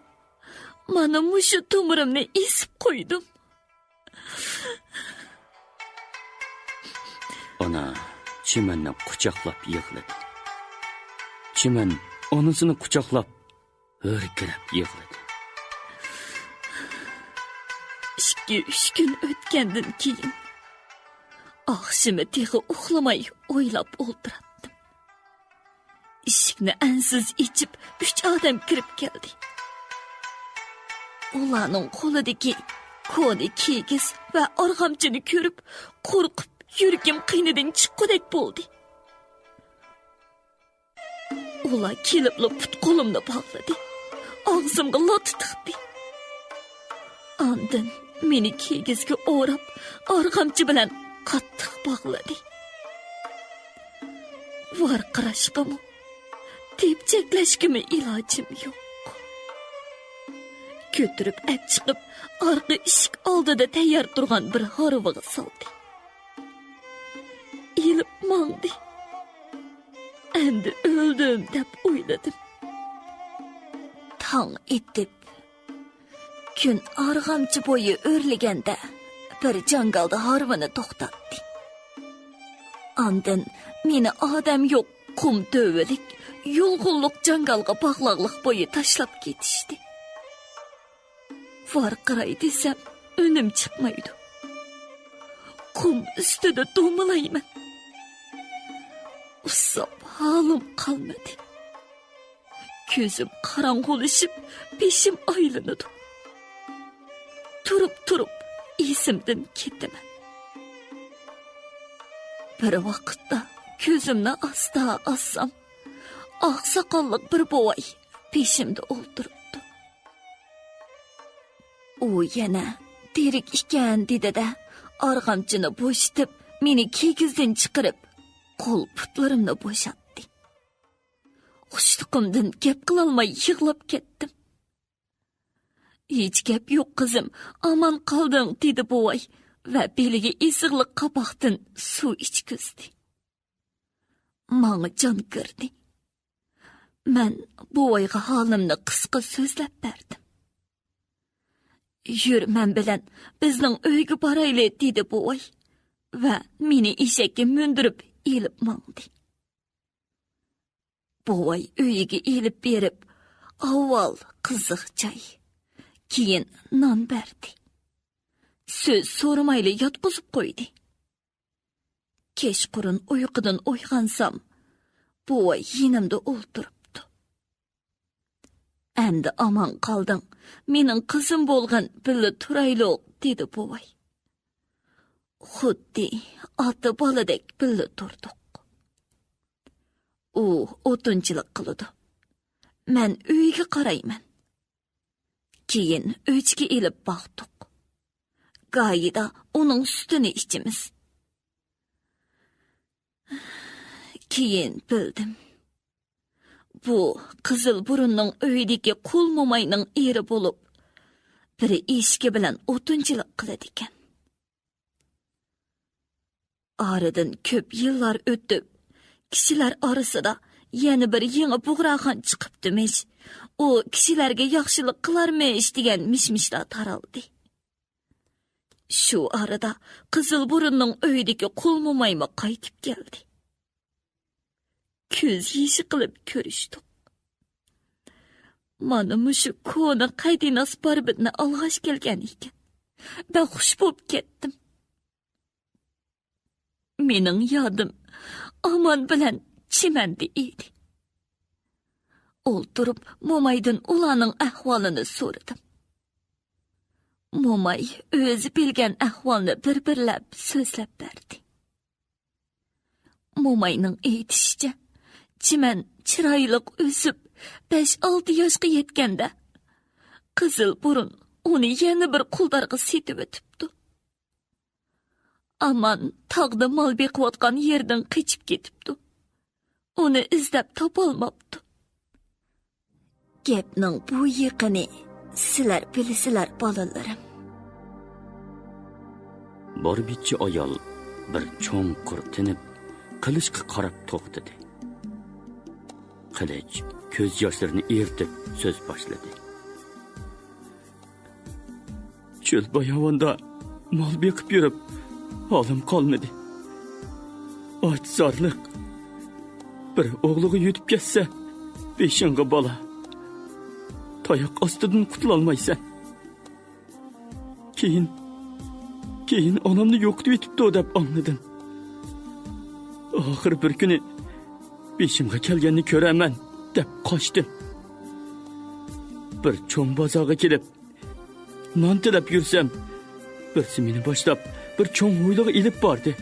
mana mushu to'mirimni esib qo'ydim. Ona chimanni quchoqlab yig'ladi. Chiman onasini quchoqlab o'rkirab yig'ladi. 2-3 kun o'tgandan keyin oqshimi texi uxlamay o'ylab o'ltirdim. Eshikni ansiz ichib 3 odam kirib keldi. Ularning qo'lidagi kodi kigiz va org'amchini ko'rib, qo'rqib yuragim qiynidan chiqqudek bo'ldi. Ular kelib put qo'limni bog'ladi. Og'zimga lat tiqdi. Ondan meni kigizga o'rab, org'amchi bilan qattiq bog'ladi. Varqirashqimi, tepchaklashgimi ilojim yo'q. Kötürüp ep çıkıp arka ışık aldıda tayyor durgan bir harvaga saldı. Elip mangdı. Endi öldüm dep oyladım. Tang etip gün argamçı boyu örlegende bir jangalda harvını toxtatdı. Andın meni adam yok kum dövelik, yolgulluq jangalga bağlaqlıq boyu taşlap ketişdi. Varqıray desem önüm çıkmaydı. Kum üstüde domalayman. Usap halim kalmadı. Gözüm karangoluşup peşim aylanıdı. Turup esimden kettimen. Bir vaqtda gözümni asta assam, oqsoqolliq bir bovay peşimde o'ltiribdi. U yana derik ekan dedi-da, arg'amchini bo'shitib, meni kegizdan chiqarib, qo'l putlarimni bo'shatdi. Xushliqimdan gap qilolmay yig'lab ketdim. Hech gap yo'q qizim, aman qolding dedi bovay va beliga isig'liq qapoqdan suv ichkizdi. Manga jon kirdi. Men bovayga holimni qisqa so'zlab berdim. Yur men bilan bizning uyga borayli dedi bovay va meni eshakka mindirib elib mangdi. Bovay uyiga elib berib, avval qiziq choy, keyin non berdi. Söz so'ramayli yotqizib qo'ydi. Kechqurun uyqudan uyg'onsam, buvay yonimda o'ltiribdi. Endi aman qolding, mening qizim bo'lgan billa turayliq dedi buvay. Xuddi ota boladek billa turdik. U o'tinchilik qiladi. Men uyga qarayman. Keyin o'chga elib boqdik. Gayida onun sütünü içimiz. Keyin bildim. Bu Qizil burunning öydeki Qul momayning eri bo'lib, biri eshki bilan o'tinchilik qiladi ekan. Aradan ko'p yillar o'tib, kishilar orasida yana bir yangi bug'raxon chiqibdimish. U kishilarga yaxshilik qilarmish degan mishmishlar taraldi. Şu arada Qizil burunning öydeki Qul momayma qaytib keldi. Ko'z yeshi qilib ko'rishdik. Mana mushu kona qaydinas barbitni alg'ash kelgan ekan. Ben xush bo'lib ketdim. Mening yodim aman bilan chimandi edi. O'ltirib momaydan ularning ahvolini so'radim. Momay o'zi bilgan ahvolni bir-birlab so'zlab berdi. Momayning aytishicha, chiman chiroyliq o'sib 5-6 yoshga yetganda Qizil burun uni yana bir quldarga setib o'tibdi. Aman tog'da mol beqiyotgan yerdan qochib ketibdi. Uni izlab topolmabdi. Gapning bu yaqini sizlar bilasizlar bolalarim. Borbitchi ayol bir cho'ng qurtinib, qilichga qarab to'xtadi. Qilich ko'z yoshlarini ertib so'z boshladi. Cho'l bayovonda mol beqib yurib, holim qolmadi. Ochsarliq. Bir o'g'liga yutib ketsa, beshinga bola. Tayoq ostidan qutulolmaysan. Keyin onamni yo'qitib etibdi deb anladim. Oxir bir kuni beshimga kelganini ko'raman deb qochdim. Bir cho'ng bozorga kelib, non tilab yursam, birsi meni boshlab bir cho'ng ho'yliga ilib bordi.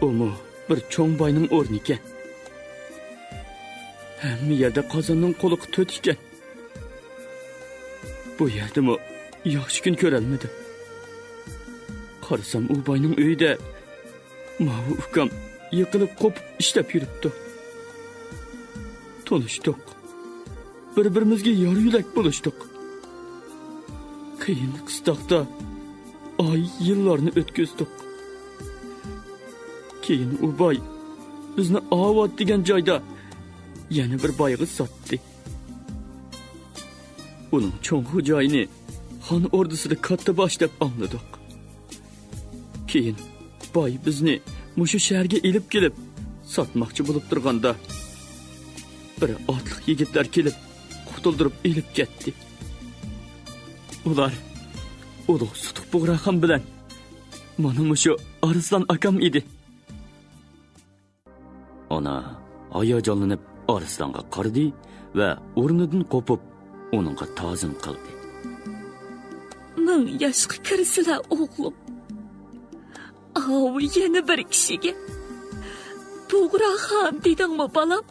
Omo bir cho'ng boyning o'rniga. Hamma yerda qozonning qo'liqi to't ekan. Bu yerdimi yaxshi kun ko'rolmadim. Qarasam u boyning uyida mavi ukam yiqilib qopib ishlab yuribdi. Tanishdik. Bir-birimizga yor yulak bo'lishdik. qiyin qistoqda oy yillarni o'tkazdik. Keyin u boy bizni Avod degan joyda yana bir boyga sotdi. Uning cho'ng xo'jayini xon ordusida katta bosh deb angladik. Keyin boy bizni mushu shaharga elib kelib sotmoqchi bo'lib turganda bir otliq yigitlar kelib qutuldirib elib ketdi. Ular ulug' Sutuq Bug'raxon bilan mana mushu Arslan akam edi. Ona hayajonlanib Arslonga qaradi va o'rnidan qo'pib uningga ta'zim qildi. Ming yoshga kirsizlar o'g'lim. Yana bir kishiga Bug'raxon dedingmi bolam?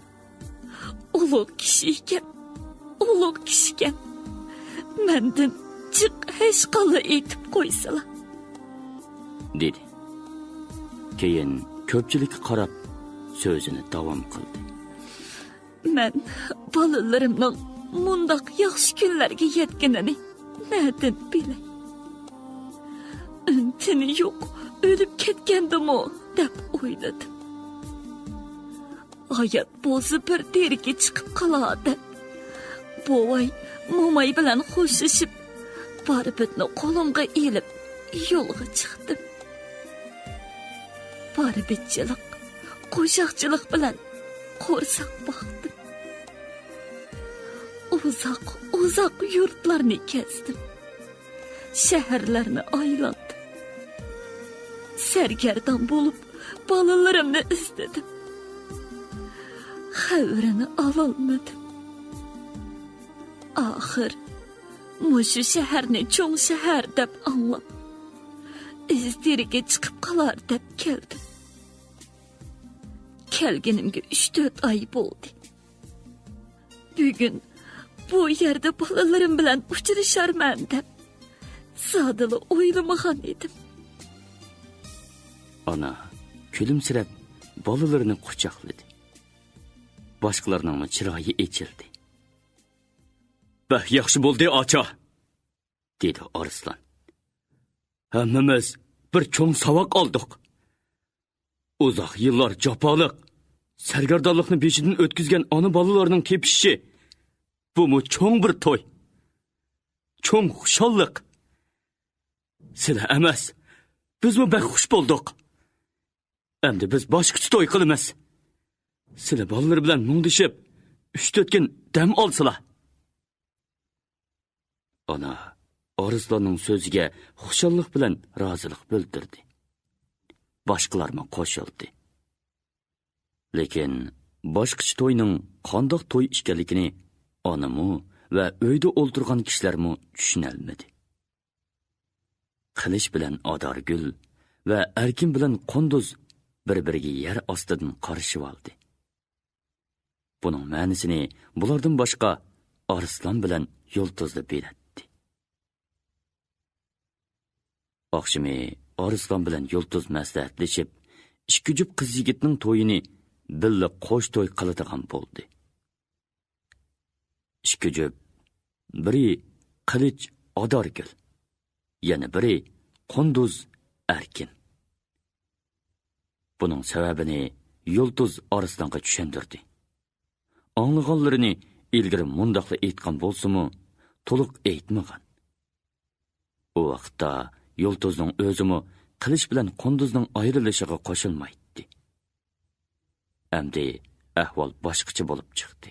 Ulug' kishi ekan, ulug' kishi ekan. Mendan chiq hech qala aytib qo'ysalar, dedi. Keyin ko'pchilikka qarab so'zini davom qildi. Men bolalarimning mundaq yaxshi kunlarga yetganini nereden bilay? Untini yo'q, o'lib ketgandimi deb o'yladim. Hayot bo'lsa bir terga chiqib qoladi. Bovay mo'may bilan xo'shishib, barbitni qo'limga elib yo'lga chiqdim. Barbitchilik, qo'shiqchilik bilan qo'rsoq boqdim. Uzoq yurtlarni kezdim. Shaharlarni aylandim. Sergardon bo'lib, bolalarimni izladim. Xabarini ololmadim. Oxir mushu shaharni cho'ng shahar deb anglab, izdiriga chiqib qolar deb keldim. Kelganimga 3-4 oy bo'ldi. Bugun bu yerda bolalarim bilan uchrasharman deb sadala o'ylamagan edim. Ana kulimsirab bolalarini quchoqladi. Boshqalarning chiroyi echildi. "Bah, yaxshi bo'ldi, acha", dedi Arslan. "Hammamiz bir cho'ng savoq oldik. Uzoq yillar jafoliq, sargardonlikni beshidan o'tkazgan ona bolalarning tepishishi bu cho'ng bir to'y. Cho'ng xushalliq. Sizlar emas, bizmi baxush bo'ldik. Endi biz boshqacha to'y qilamiz. Sizlar bolalar bilan mungdishib, 3-4 kun dam olsizlar." Ana Arslanning so'ziga xushallik bilan rozilik bildirdi. Boshqalarga qo'shildi. Lekin boshqacha to'yning qandoq to'y ekanligini onamu va uyda o'ltirgan kishilarmi tushunolmadi. Qilich bilan Adargul va Erkin bilan Qunduz bir-biriga yer ostidan qarashib oldi. Buning ma'nosini bulardan boshqa Arslan bilan Yulduzda belirtdi. Oqshimi Arslan bilan Yulduz maslahatlashib, ishkujib qiz yigitning to'yini billa qo'sh to'y qiladigan bo'ldi. Ishkujib biri Qilich Adargul, yana biri Qunduz Erkin. Buning sababini Yulduz Arslonga tushundirdi. Anlaganlarini ilgari mundaqla aytgan bo'lsa-mu, to'liq aytmagan. O vaqtda Yulduzning o'zimi Qilich bilan Qunduzning ayrilishiga qo'shilmaydi. Endi ahvol boshqacha bo'lib chiqdi.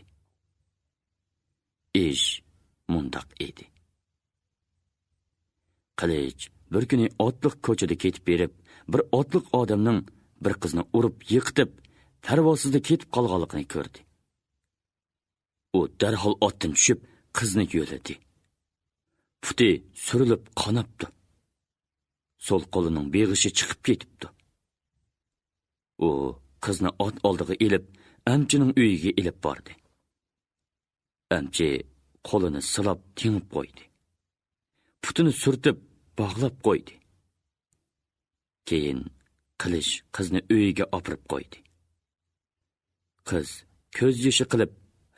Ish mundaq edi. Qilich bir kuni otliq ko'chada ketib berib, bir otliq odamning bir qizni urib, yiqitib, parvosizda ketib qolganligini ko'rdi. U darhol otdan tushib, qizni yo'ladi. Puti surilib qonabdi. Sol qo'lining beg'ishi chiqib ketibdi. U qizni ot oldiga elib, amchining uyiga elib bordi. Amchi qo'lini silab tengib qo'ydi. Putini surtib bog'lab qo'ydi. Keyin Qilich qizni uyiga opirib qo'ydi. Qiz ko'z yoshi qilib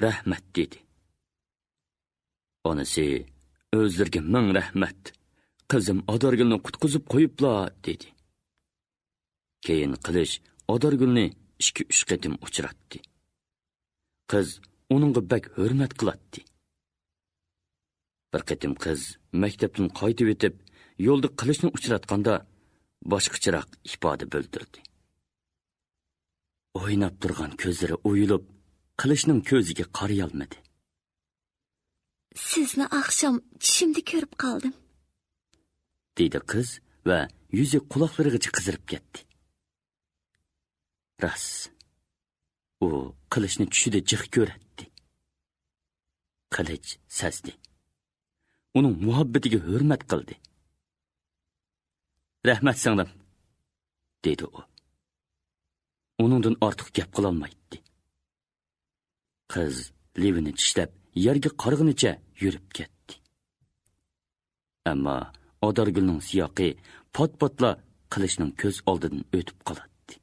rahmat dedi. Onasi o'zlariga ming rahmat qizim Adargulni qutqizib qo'yibla, dedi. Keyin Qilish Adargulni 2-3 qatim uchratdi. Qiz uningga bak hurmat qiladi. Bir qatim qiz maktabdan qaytib etib, yo'lda Qilishni uchratganda boshqacharoq ifoda bildirdi. O'ynab turgan ko'zlari o'yilib, Qilishning ko'ziga qaraya olmadi. Sizni oqshom tushimda ko'rib qoldim, dedi qiz va yuzi quloqlarigacha qizirib ketdi. Ras. U Qilishni tushida jiq ko'radi. Qilich sazdi. Uning muhabbatiga hurmat qildi. Rahmat singlim, dedi u. Uningdan ortiq gap qila olmaydi. Qiz levini tishlab yerga qarag'inicha yurib ketdi. Ammo Adargulning siyoqi pot-potla Qilishning ko'z oldidan o'tib qoladi.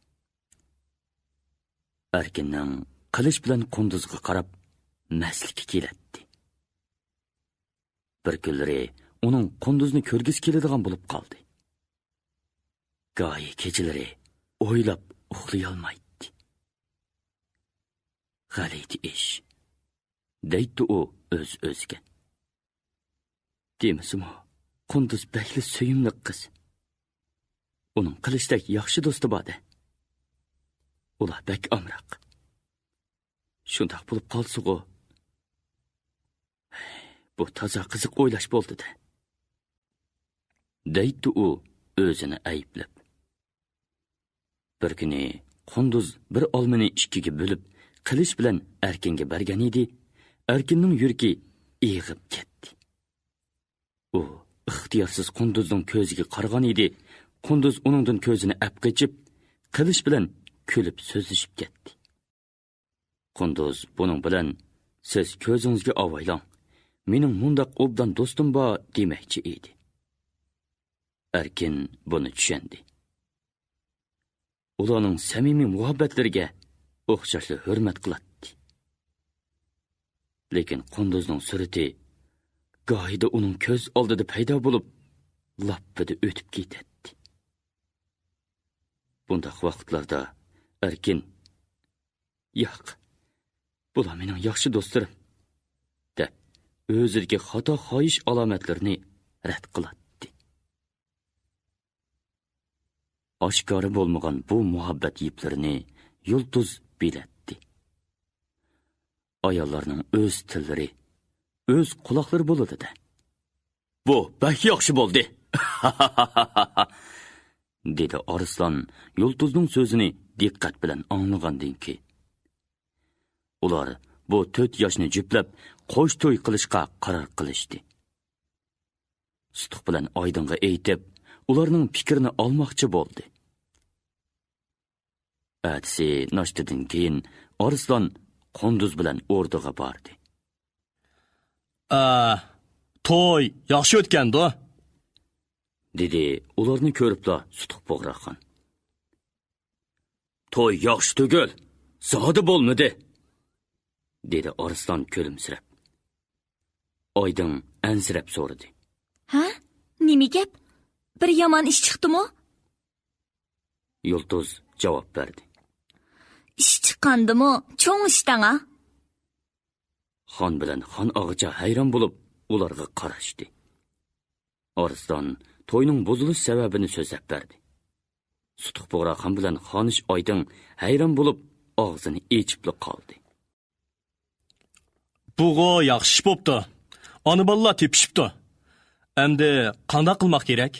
Erkinning Qilish bilan Qunduzga qarab maslikka keladi. Bir kunlari uning Qunduzni ko'rgisi keladigan bo'lib qoldi. Go'yi kechalari o'ylab uxlay olmaydi. G'alati ish, deydi u o'z-o'ziga. Demisimi, Qunduz bakli suyimli qiz. Uning Qilishdek yaxshi do'sti bor. Ular bak amroq. Shundoq bo'lib qolsa-ku, bu toza qiziq o'ylash bo'ldi-da. Deydi u o'zini ayblab. Bir kuni Qunduz bir olmani ikkiga bo'lib, Qilish bilan Erkinga bergan edi. Erkinning yuragi eg'ib ketdi. U ixtiyorsiz Qunduzning ko'ziga qaragan edi. Qunduz uningdan ko'zini apqichib, Qilish bilan kulib so'zlashib ketdi. Qunduz buning bilan siz ko'zingizga avaylang, mening mundaq obdan do'stim bor demoqchi edi. Erkin buni tushundi. Ularning samimiy muhabbatlariga o'xshashli hurmat qiladi. Lekin Qunduzning surati go'yida uning ko'z oldida paydo bo'lib, lappida o'tib ketadi. Bundaq vaqtlarda Erkin, "Yo'q, bular mening yaxshi do'stlarim" deb o'ziga xato xohish alomatlarini rad qiladi. Oshkora bo'lmagan bu muhabbat yiplarini yulduz biladi. Ayollarning o'z tillari, o'z quloqlari bo'ladi-da. Bu bak yaxshi bo'ldi, dedi Arslan yulduzning so'zini diqqat bilan anglagandan keyin. Ular bu 4 yoshni juplab qo'sh to'y qilishga qaror qilishdi. Sutuq bilan Oydinga aytib, ularning fikrini olmoqchi bo'ldi. Atsi noshtadan keyin Arslan Qunduz bilan o'rdaga bordi. To'y yaxshi o'tgandi, dedi ularni ko'ribla Sutuq Bog'raqon. To'y yaxshi tugul, zodi bo'lmadi, dedi Arslan kulimsirab. Oydin ansirab so'radi. Ha? Nima gap? Bir yomon ish chiqdimi? Yulduz javob berdi. Ish chiqqandimi? Cho'ng ishtanga? Xon bilan xon og'icha hayron bo'lib, ularga qarashdi. Arslan to'yning buzilish sababini so'zlab berdi. Sutuq Bog'raqon bilan Xonish Oydin hayron bo'lib, og'zini echib qoldi. Bugo yaxshi ish bo'pti. Ona bolalar tepishibdi. Endi qanday qilmoq kerak?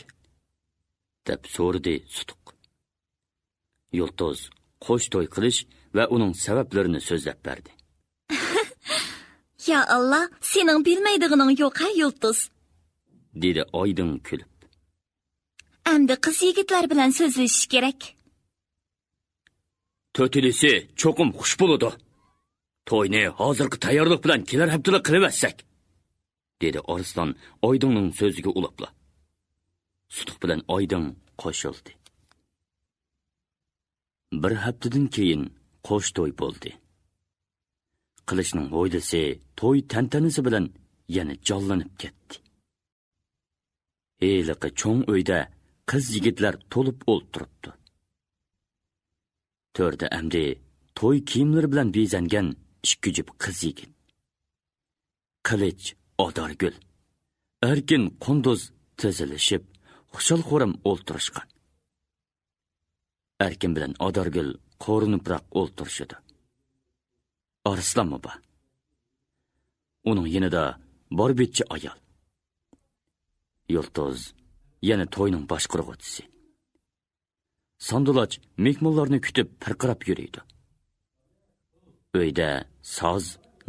deb so'radi Sutuq. Yulduz qo'sh to'y qilish va uning sabablarini so'zlab berdi. Ya Allah, sening bilmaydigining yo'q-a, Yulduz, dedi Oydin kulib. Endi qiz yigitlar bilan so'zlashish kerak. To'tilisi cho'qim xush bo'ladi. To'yni hozirgi tayyorlik bilan kelar haftada qilib dedi Arslan Oydinning so'ziga ulabla. Sutuq bilan Oydin qo'shildi. Bir haftadan keyin qo'sh to'y bo'ldi. Qilishning o'ylisi to'y tantanasi bilan yana jonlanib ketdi. Heliqi cho'ng uyda qiz yigitlar to'lib o'ltiribdi. To'rda amdi to'y kiyimlari bilan bezangan ikki jup qiz yigit. Qilich, Odorgul, Erkin Qunduz tizilishib, xushal-xo'ram o'ltirishgan. Erkin bilan Odorgul qo'rinibroq o'ltirishdi. Arslan moba. Uning yanida bor betchi ayol. Yultuz yana to'yning boshqaruvchisi. Sandulach mehmonlarni kutib pirqirab yuriydi. Uyda soz,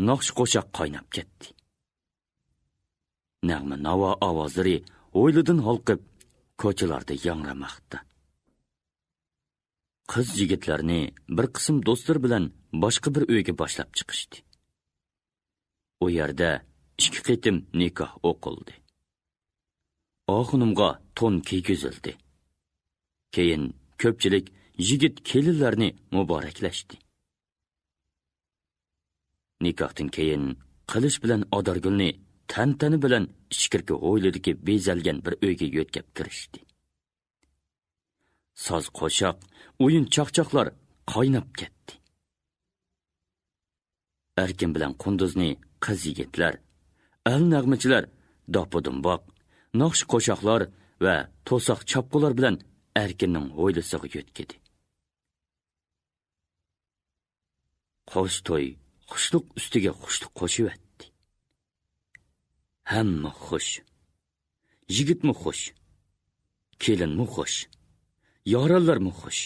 naqsh qo'shiq qaynab ketdi. Nag'ma navo ovozlari o'ylidan halqib, ko'chalarda yangramoqda. Qiz yigitlarni bir qism do'stlar bilan boshqa bir uyga boshlab chiqishdi. U yerda 2 qitim nikoh o'qildi. Oxunumga to'n kiygizildi. Keyin ko'pchilik yigit kelinlarni muboraklashdi. Nikohdan keyin Qilich bilan Odorgulni tantani bilan ichkirki o'ylidagi bezalgan bir uyga yo'tkab kirishdi. Soz qo'shiq, o'yin chaqchaqlar qaynab ketdi. Erkin bilan Qunduzni qiz yigitlar, al nag'machilar dopudumboq, naqsh qo'shiqlar va to'saq chapqular bilan Erkinning o'ylisiga yo'tkadi. Qo'sh to'y xushluq ustiga xushluq qo'shivetdi. Hamma xush. Yigitmi xush. Kelinmi xush. Yoralarmi xush.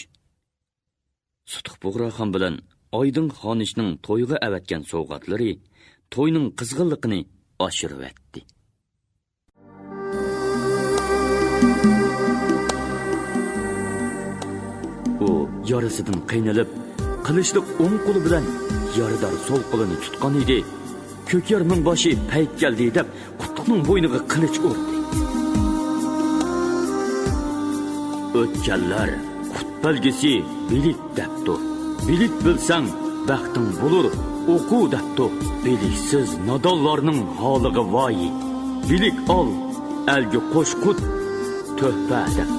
Sutuq Bug'roxon bilan Oydin xonishning to'yga avatgan sovg'atlari to'yning qizg'inligini oshirib u yarasidan qiynalib, qilishliq o'ng qo'li bilan yarador so'l qo'lini tutgan edi. Ko'kyarning boshi payt keldi deb Qutlug'ning bo'yniga qilich urdi. O'tganlar qutbalgisi bilik debdi. Bilik bilsang baxting bo'lur, o'qu debdi. Biliksiz nodonlarning holiga voy. Bilik ol, elga qo'sh qut, to'hfa deb